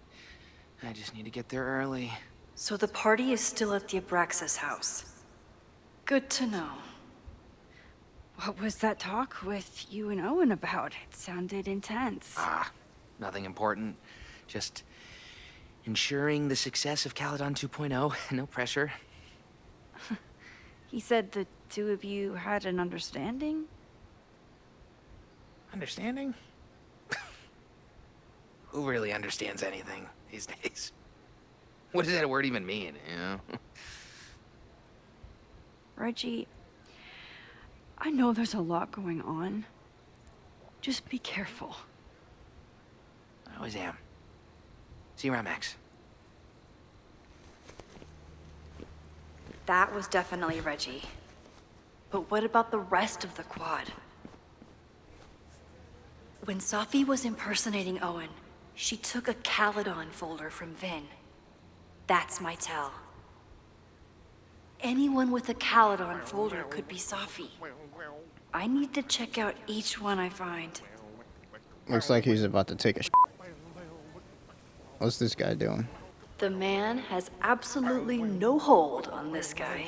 I just need to get there early. So the party is still at the Abraxas house. Good to know. What was that talk with you and Owen about? It sounded intense. Nothing important. Just ensuring the success of Caledon 2.0. No pressure. He said the two of you had an understanding? Understanding? Who really understands anything these days? What does that word even mean, you know? Reggie, I know there's a lot going on. Just be careful. I always am. See you around, Max. That was definitely Reggie. But what about the rest of the quad? When Safi was impersonating Owen, she took a Caledon folder from Vin. That's my tell. Anyone with a Caledon folder could be Safi. I need to check out each one I find. Looks like he's about to take a What's this guy doing? The man has absolutely no hold on this guy.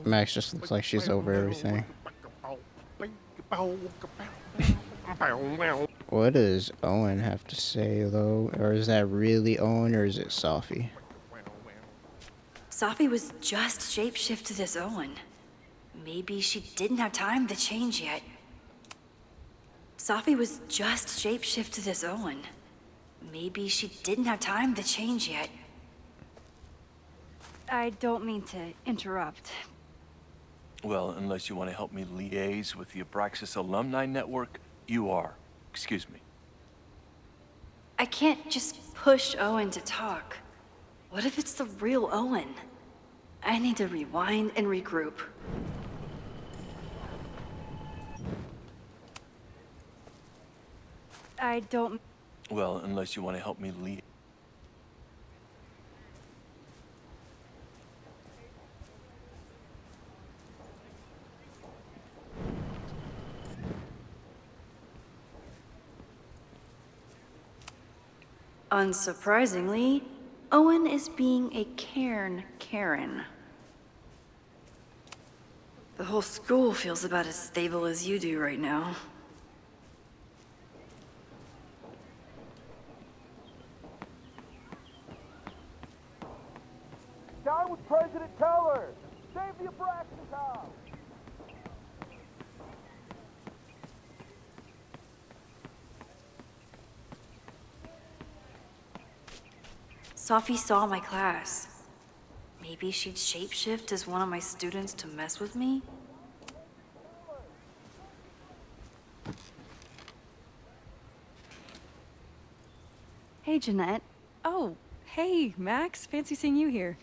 Max just looks like she's over everything. What does Owen have to say, though? Or is that really Owen, or is it Safi? Safi was just shapeshifted as Owen. Maybe she didn't have time to change yet. Safi was just shapeshifted as Owen. Maybe she didn't have time to change yet. I don't mean to interrupt. Well, unless you want to help me liaise with the Abraxas Alumni Network, you are. Excuse me. I can't just push Owen to talk. What if it's the real Owen? I need to rewind and regroup. I don't... Well, unless you want to help me lead. Unsurprisingly, Owen is being a cairn Karen. The whole school feels about as stable as you do right now. Down with President Teller! Save the Abraxas house! Safi saw my class. Maybe she'd shapeshift as one of my students to mess with me? Hey, Jeanette. Oh, hey, Max. Fancy seeing you here.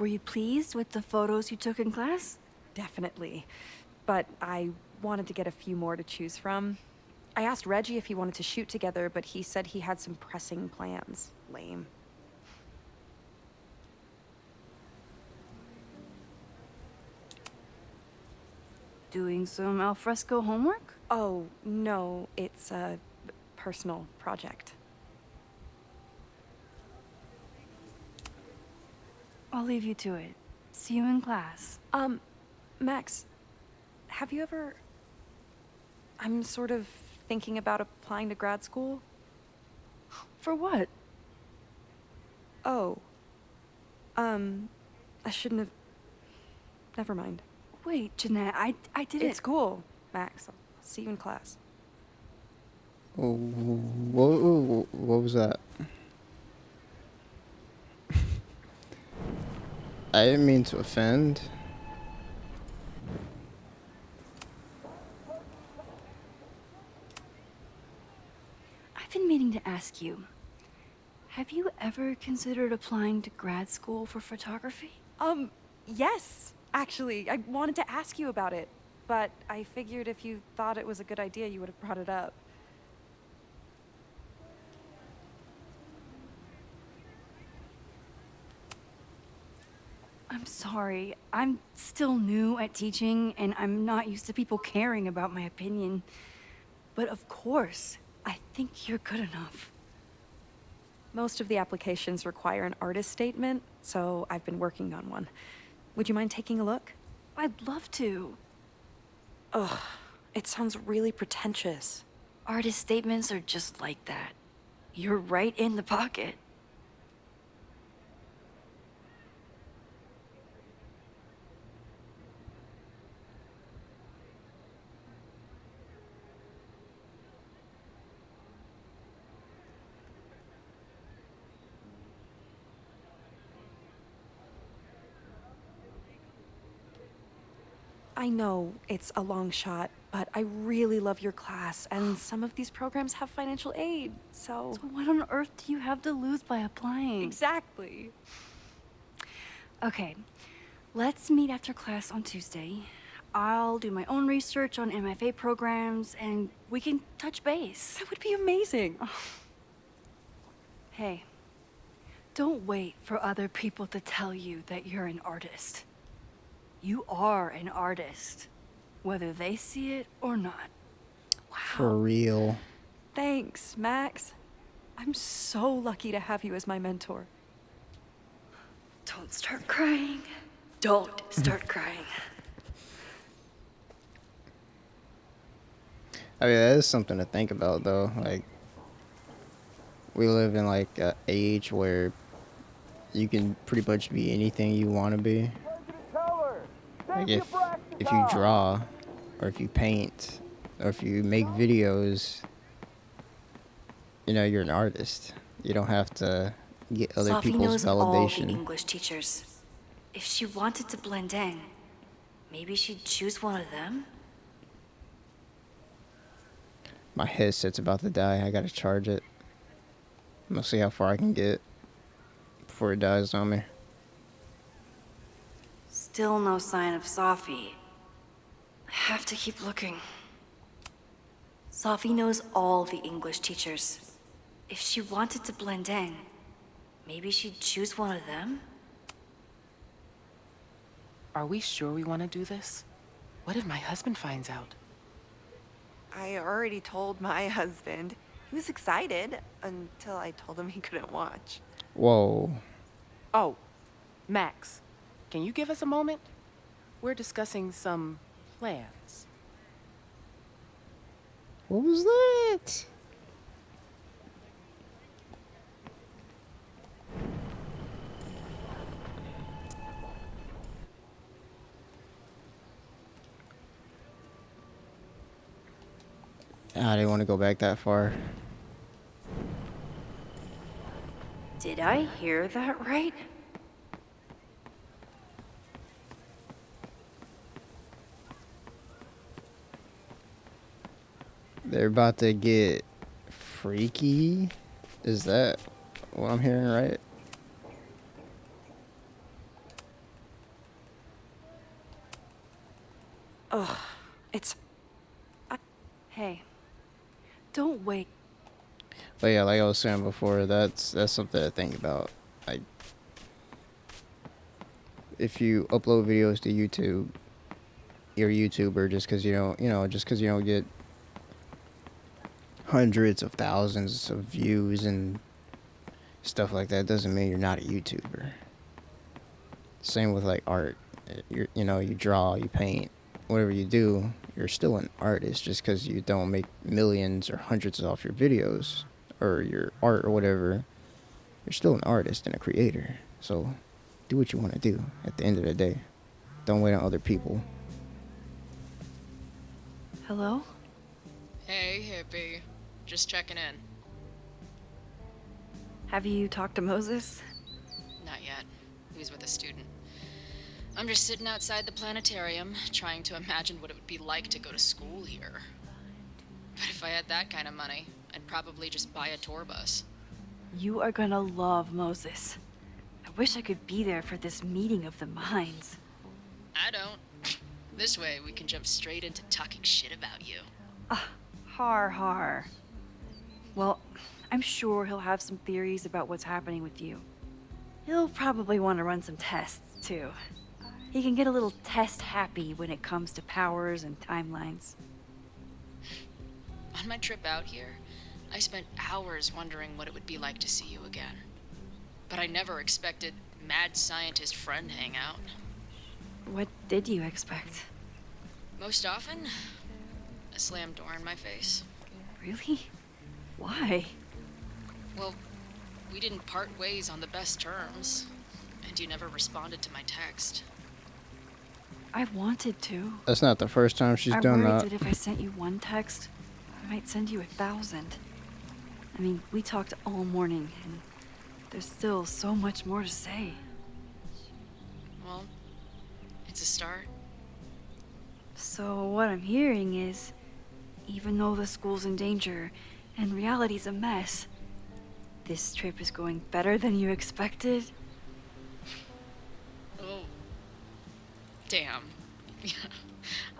Were you pleased with the photos you took in class? Definitely. But I wanted to get a few more to choose from. I asked Reggie if he wanted to shoot together, but he said he had some pressing plans. Lame. Doing some alfresco homework? Oh, no, it's a personal project. I'll leave you to it. See you in class. Max, have you ever... I'm sort of thinking about applying to grad school. For what? Oh. I shouldn't have... Never mind. Wait, Jeanette, I didn't... It's cool, Max. I'll see you in class. What was that? I didn't mean to offend. I've been meaning to ask you. Have you ever considered applying to grad school for photography? Yes, actually. I wanted to ask you about it, but I figured if you thought it was a good idea, you would have brought it up. I'm sorry. I'm still new at teaching, and I'm not used to people caring about my opinion. But of course, I think you're good enough. Most of the applications require an artist statement, so I've been working on one. Would you mind taking a look? I'd love to. Ugh, it sounds really pretentious. Artist statements are just like that. You're right in the pocket. I know it's a long shot, but I really love your class, and some of these programs have financial aid, so... So what on earth do you have to lose by applying? Exactly. Okay, let's meet after class on Tuesday. I'll do my own research on MFA programs, and we can touch base. That would be amazing. Hey, don't wait for other people to tell you that you're an artist. You are an artist, whether they see it or not. Wow. For real. Thanks, Max. I'm so lucky to have you as my mentor. Don't start crying. Don't start crying. I mean, that is something to think about, though. Like, we live in, like, an age where you can pretty much be anything you want to be. Like, if you draw, or if you paint, or if you make videos, you know, you're an artist. You don't have to get other Sophie people's knows all the validation. English teachers. If she wanted to blend in, maybe she'd choose one of them? My headset's about to die. I gotta charge it. I'm gonna see how far I can get before it dies on me. Still no sign of Sophie. I have to keep looking. Sophie knows all the English teachers. If she wanted to blend in, maybe she'd choose one of them? Are we sure we want to do this? What if my husband finds out? I already told my husband. He was excited until I told him he couldn't watch. Whoa. Oh, Max, can you give us a moment? We're discussing some plans. What was that? I didn't want to go back that far. Did I hear that right? They're about to get freaky? Is that what I'm hearing right? Ugh, it's... Hey, don't wait. But yeah, like I was saying before, that's something to think about. Like, if you upload videos to YouTube, you're a YouTuber just because just because you don't get hundreds of thousands of views and stuff like that doesn't mean you're not a YouTuber. Same with like art. You draw, you paint, whatever you do, you're still an artist just because you don't make millions or hundreds off your videos or your art or whatever. You're still an artist and a creator. So do what you want to do at the end of the day. Don't wait on other people. Hello? Hey, hippie. Just checking in. Have you talked to Moses? Not yet. He was with a student. I'm just sitting outside the planetarium, trying to imagine what it would be like to go to school here. But if I had that kind of money, I'd probably just buy a tour bus. You are gonna love Moses. I wish I could be there for this meeting of the minds. I don't. This way, we can jump straight into talking shit about you. Har. Well, I'm sure he'll have some theories about what's happening with you. He'll probably want to run some tests, too. He can get a little test happy when it comes to powers and timelines. On my trip out here, I spent hours wondering what it would be like to see you again. But I never expected mad scientist friend hangout. What did you expect? Most often, a slammed door in my face. Really? Why? Well, we didn't part ways on the best terms, and you never responded to my text. I wanted to. That's not the first time she's I done worried that. that if I sent you one text, I might send you 1,000. I mean, we talked all morning, and there's still so much more to say. Well, it's a start. So what I'm hearing is, even though the school's in danger and reality's a mess, this trip is going better than you expected? Oh. Damn.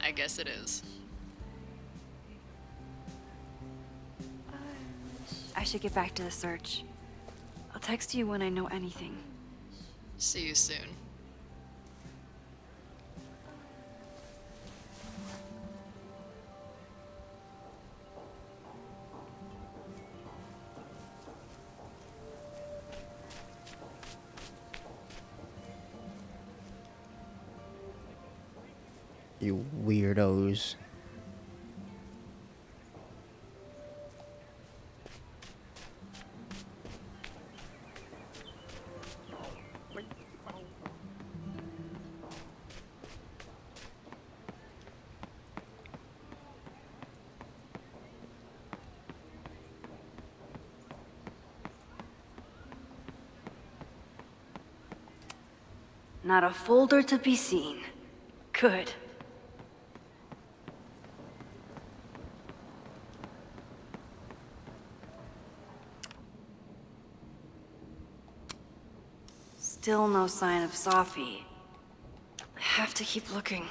I guess it is. I should get back to the search. I'll text you when I know anything. See you soon. You weirdos. Not a folder to be seen. Good. Still no sign of Sophie. I have to keep looking.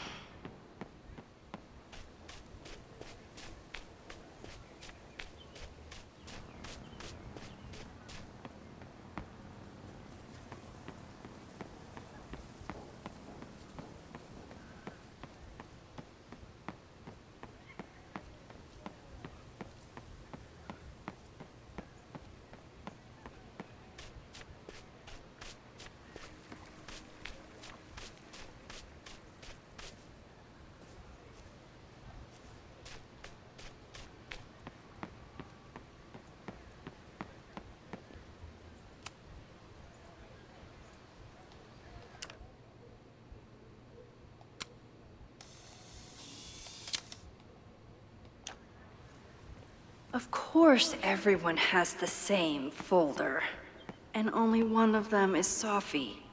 Of course everyone has the same folder. And only one of them is Sophie.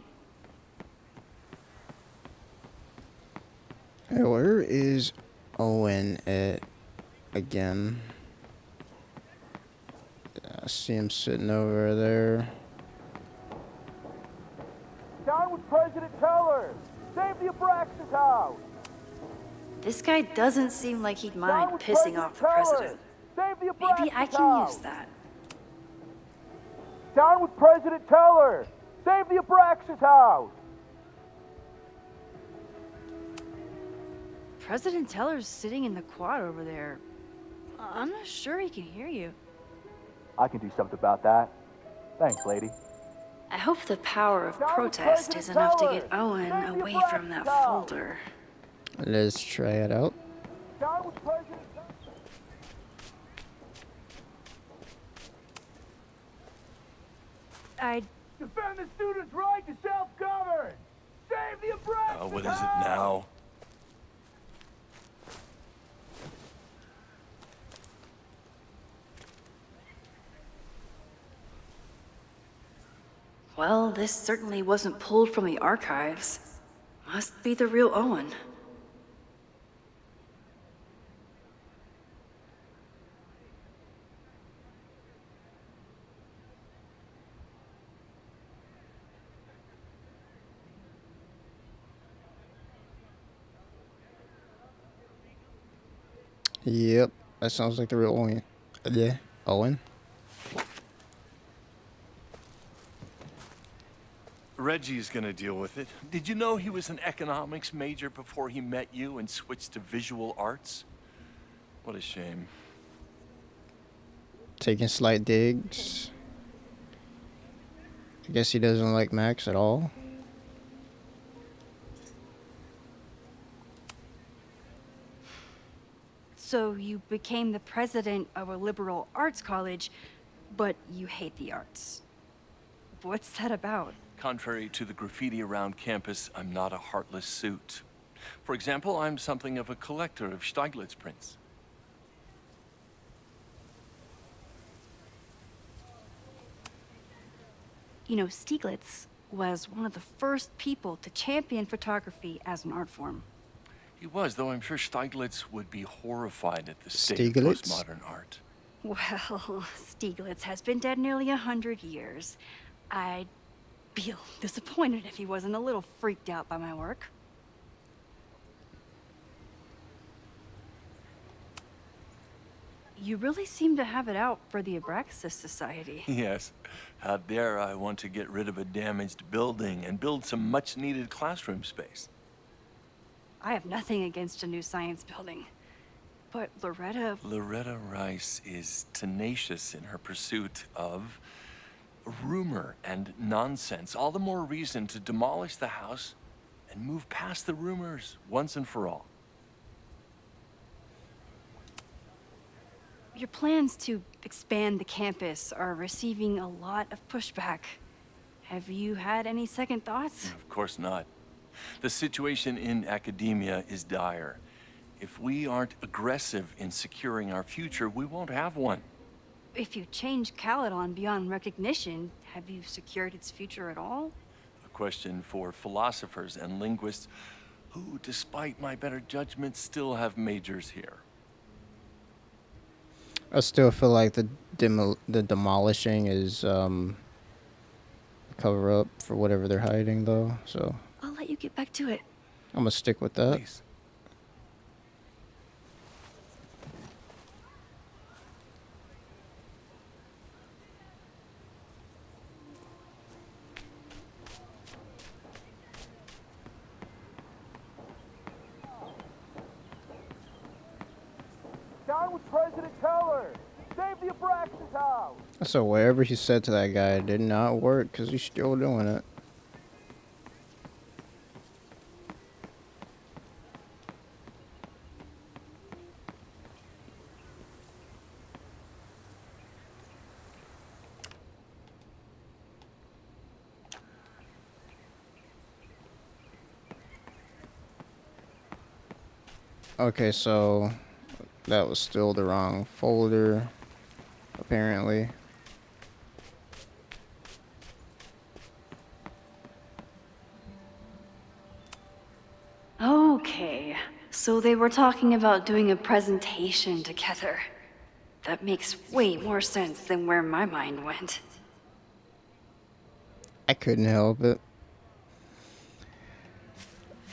Hey, where is Owen at again? I see him sitting over there. Down with President Teller! Save the Abraxas house! This guy doesn't seem like he'd mind with pissing off the Teller. president. Save the Maybe I Abraxas can house. use that. Down with President Teller! Save the Abraxas house! President Teller's sitting in the quad over there. I'm not sure he can hear you. I can do something about that. Thanks, lady. I hope the power of protest is enough to get Owen away from that folder. Let's try it out. Down with President I Defend the students' right to self-govern! Save the Abraxas What is it now? Well, this certainly wasn't pulled from the archives. Must be the real Owen. Yep, that sounds like the real Owen. Yeah, Owen. Reggie's gonna deal with it. Did you know he was an economics major before he met you and switched to visual arts? What a shame. Taking slight digs. I guess he doesn't like Max at all. So you became the president of a liberal arts college, but you hate the arts. What's that about? Contrary to the graffiti around campus, I'm not a heartless suit. For example, I'm something of a collector of Stieglitz prints. You know, Stieglitz was one of the first people to champion photography as an art form. He was, though I'm sure Stieglitz would be horrified at the state of Stieglitz? postmodern art. Well, Stieglitz has been dead nearly 100 years. I'd feel disappointed if he wasn't a little freaked out by my work. You really seem to have it out for the Abraxas Society. Yes. How dare I want to get rid of a damaged building and build some much-needed classroom space. I have nothing against a new science building. But Loretta Rice is tenacious in her pursuit of rumor and nonsense. All the more reason to demolish the house and move past the rumors once and for all. Your plans to expand the campus are receiving a lot of pushback. Have you had any second thoughts? Of course not. The situation in academia is dire. If we aren't aggressive in securing our future, we won't have one. If you change Caledon beyond recognition, have you secured its future at all? A question for philosophers and linguists who, despite my better judgment, still have majors here. I still feel like the demolishing is a cover up for whatever they're hiding, though. So I'll let you get back to it. I'm gonna stick with that. Please. Down with President Teller! Save the Abraxas house! So whatever he said to that guy did not work because he's still doing it. Okay, so that was still the wrong folder, apparently. Okay, so they were talking about doing a presentation together. That makes way more sense than where my mind went. I couldn't help it.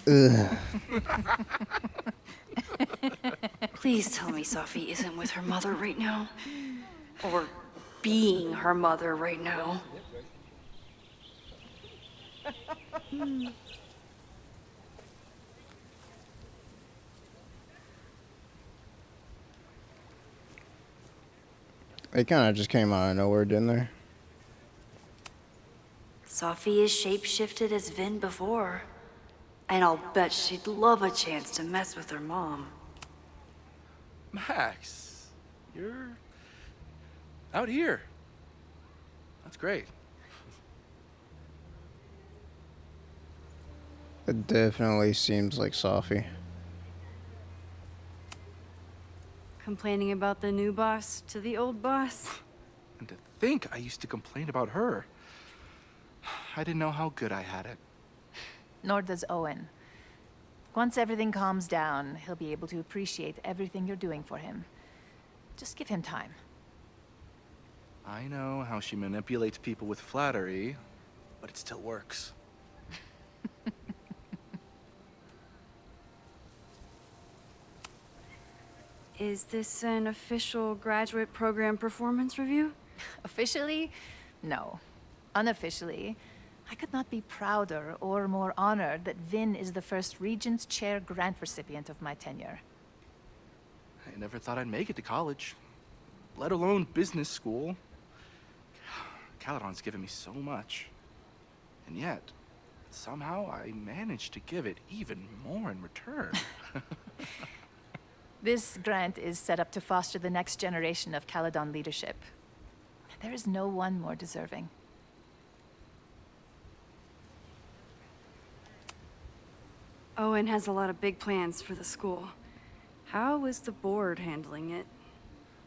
Ugh. Please tell me Safi isn't with her mother right now. Or being her mother right now. They kind of just came out of nowhere, didn't they? Safi is shapeshifted as Vin before. And I'll bet she'd love a chance to mess with her mom. Max, you're out here. That's great. It definitely seems like Safi. Complaining about the new boss to the old boss? And to think I used to complain about her. I didn't know how good I had it. Nor does Owen. Once everything calms down, he'll be able to appreciate everything you're doing for him. Just give him time. I know how she manipulates people with flattery, but it still works. Is this an official graduate program performance review? Officially? No. Unofficially, I could not be prouder or more honored that Vin is the first Regent's Chair grant recipient of my tenure. I never thought I'd make it to college, let alone business school. Caledon's given me so much. And yet, somehow I managed to give it even more in return. This grant is set up to foster the next generation of Caledon leadership. There is no one more deserving. Owen has a lot of big plans for the school. How is the board handling it?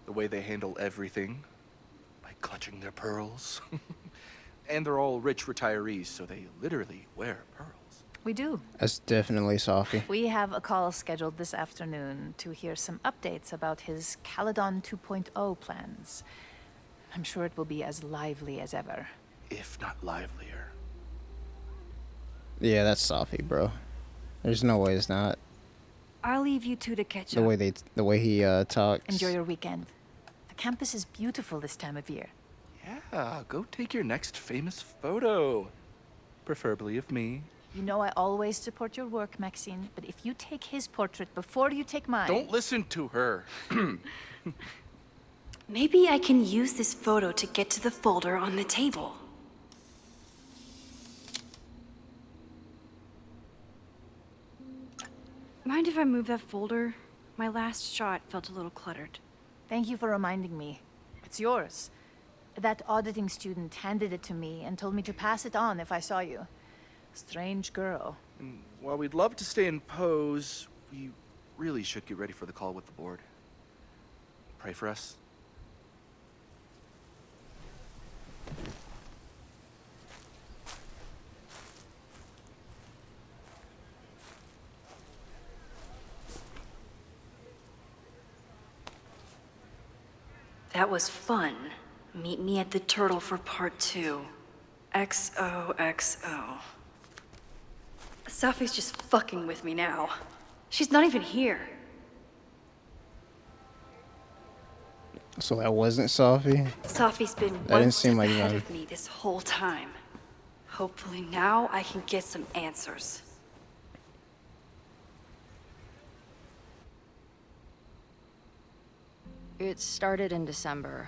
The way they handle everything, by clutching their pearls. And they're all rich retirees, so they literally wear pearls. We do. That's definitely Sophie. We have a call scheduled this afternoon to hear some updates about his Caledon 2.0 plans. I'm sure it will be as lively as ever. If not livelier. Yeah, that's Sophie, bro. There's no way it's not. I'll leave you two to catch The up. way he talks. Enjoy your weekend. The campus is beautiful this time of year. Yeah, go take your next famous photo. Preferably of me. You know I always support your work, Maxine, but if you take his portrait before you take mine... Don't listen to her. Maybe I can use this photo to get to the folder on the table. Mind if I move that folder? My last shot felt a little cluttered. Thank you for reminding me. It's yours. That auditing student handed it to me and told me to pass it on if I saw you. Strange girl. And while we'd love to stay in pose, we really should get ready for the call with the board. Pray for us. That was fun. Meet me at the Turtle for part 2. XOXO. Sophie's just fucking with me now. She's not even here. So that wasn't Sophie? Sophie's been That one didn't seem step like ahead that. of me this whole time. Hopefully now I can get some answers. It started in December,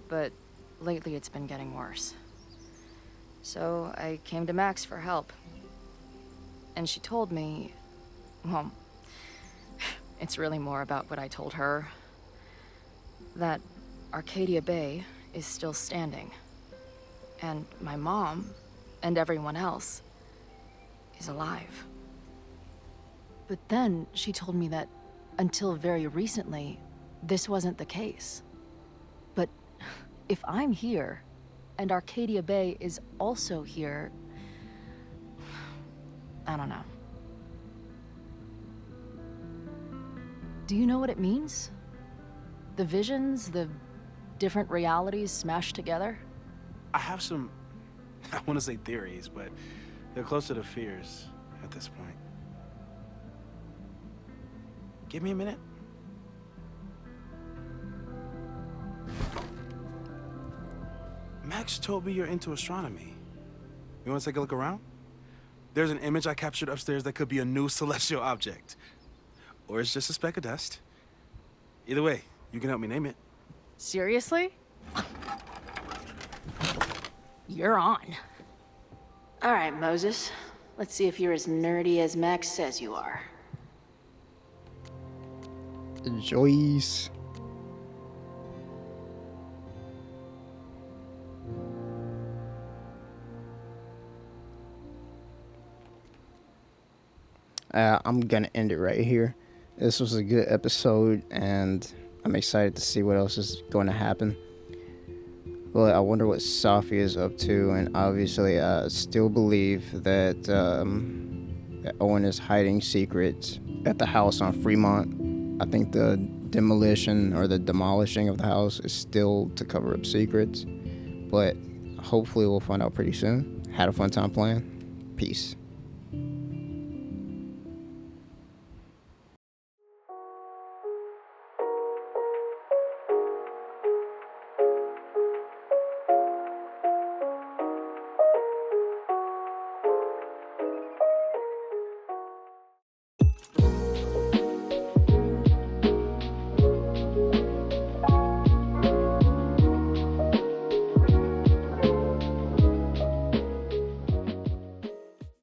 but lately it's been getting worse. So I came to Max for help. And she told me, well, it's really more about what I told her, that Arcadia Bay is still standing. And my mom, and everyone else, is alive. But then she told me that until very recently, this wasn't the case. But if I'm here, and Arcadia Bay is also here, I don't know. Do you know what it means? The visions, the different realities smashed together? I have some, I want to say theories, but they're closer to fears at this point. Give me a minute. Max told me you're into astronomy. You want to take a look around? There's an image I captured upstairs that could be a new celestial object. Or it's just a speck of dust. Either way, you can help me name it. Seriously? You're on. All right, Moses. Let's see if you're as nerdy as Max says you are. Joyce. I'm gonna end it right here. This was a good episode, and I'm excited to see what else is going to happen. But I wonder what Sophie is up to, and obviously I still believe that, that Owen is hiding secrets at the house on Fremont. I think the demolition or the demolishing of the house is still to cover up secrets, but hopefully we'll find out pretty soon. Had a fun time playing. Peace.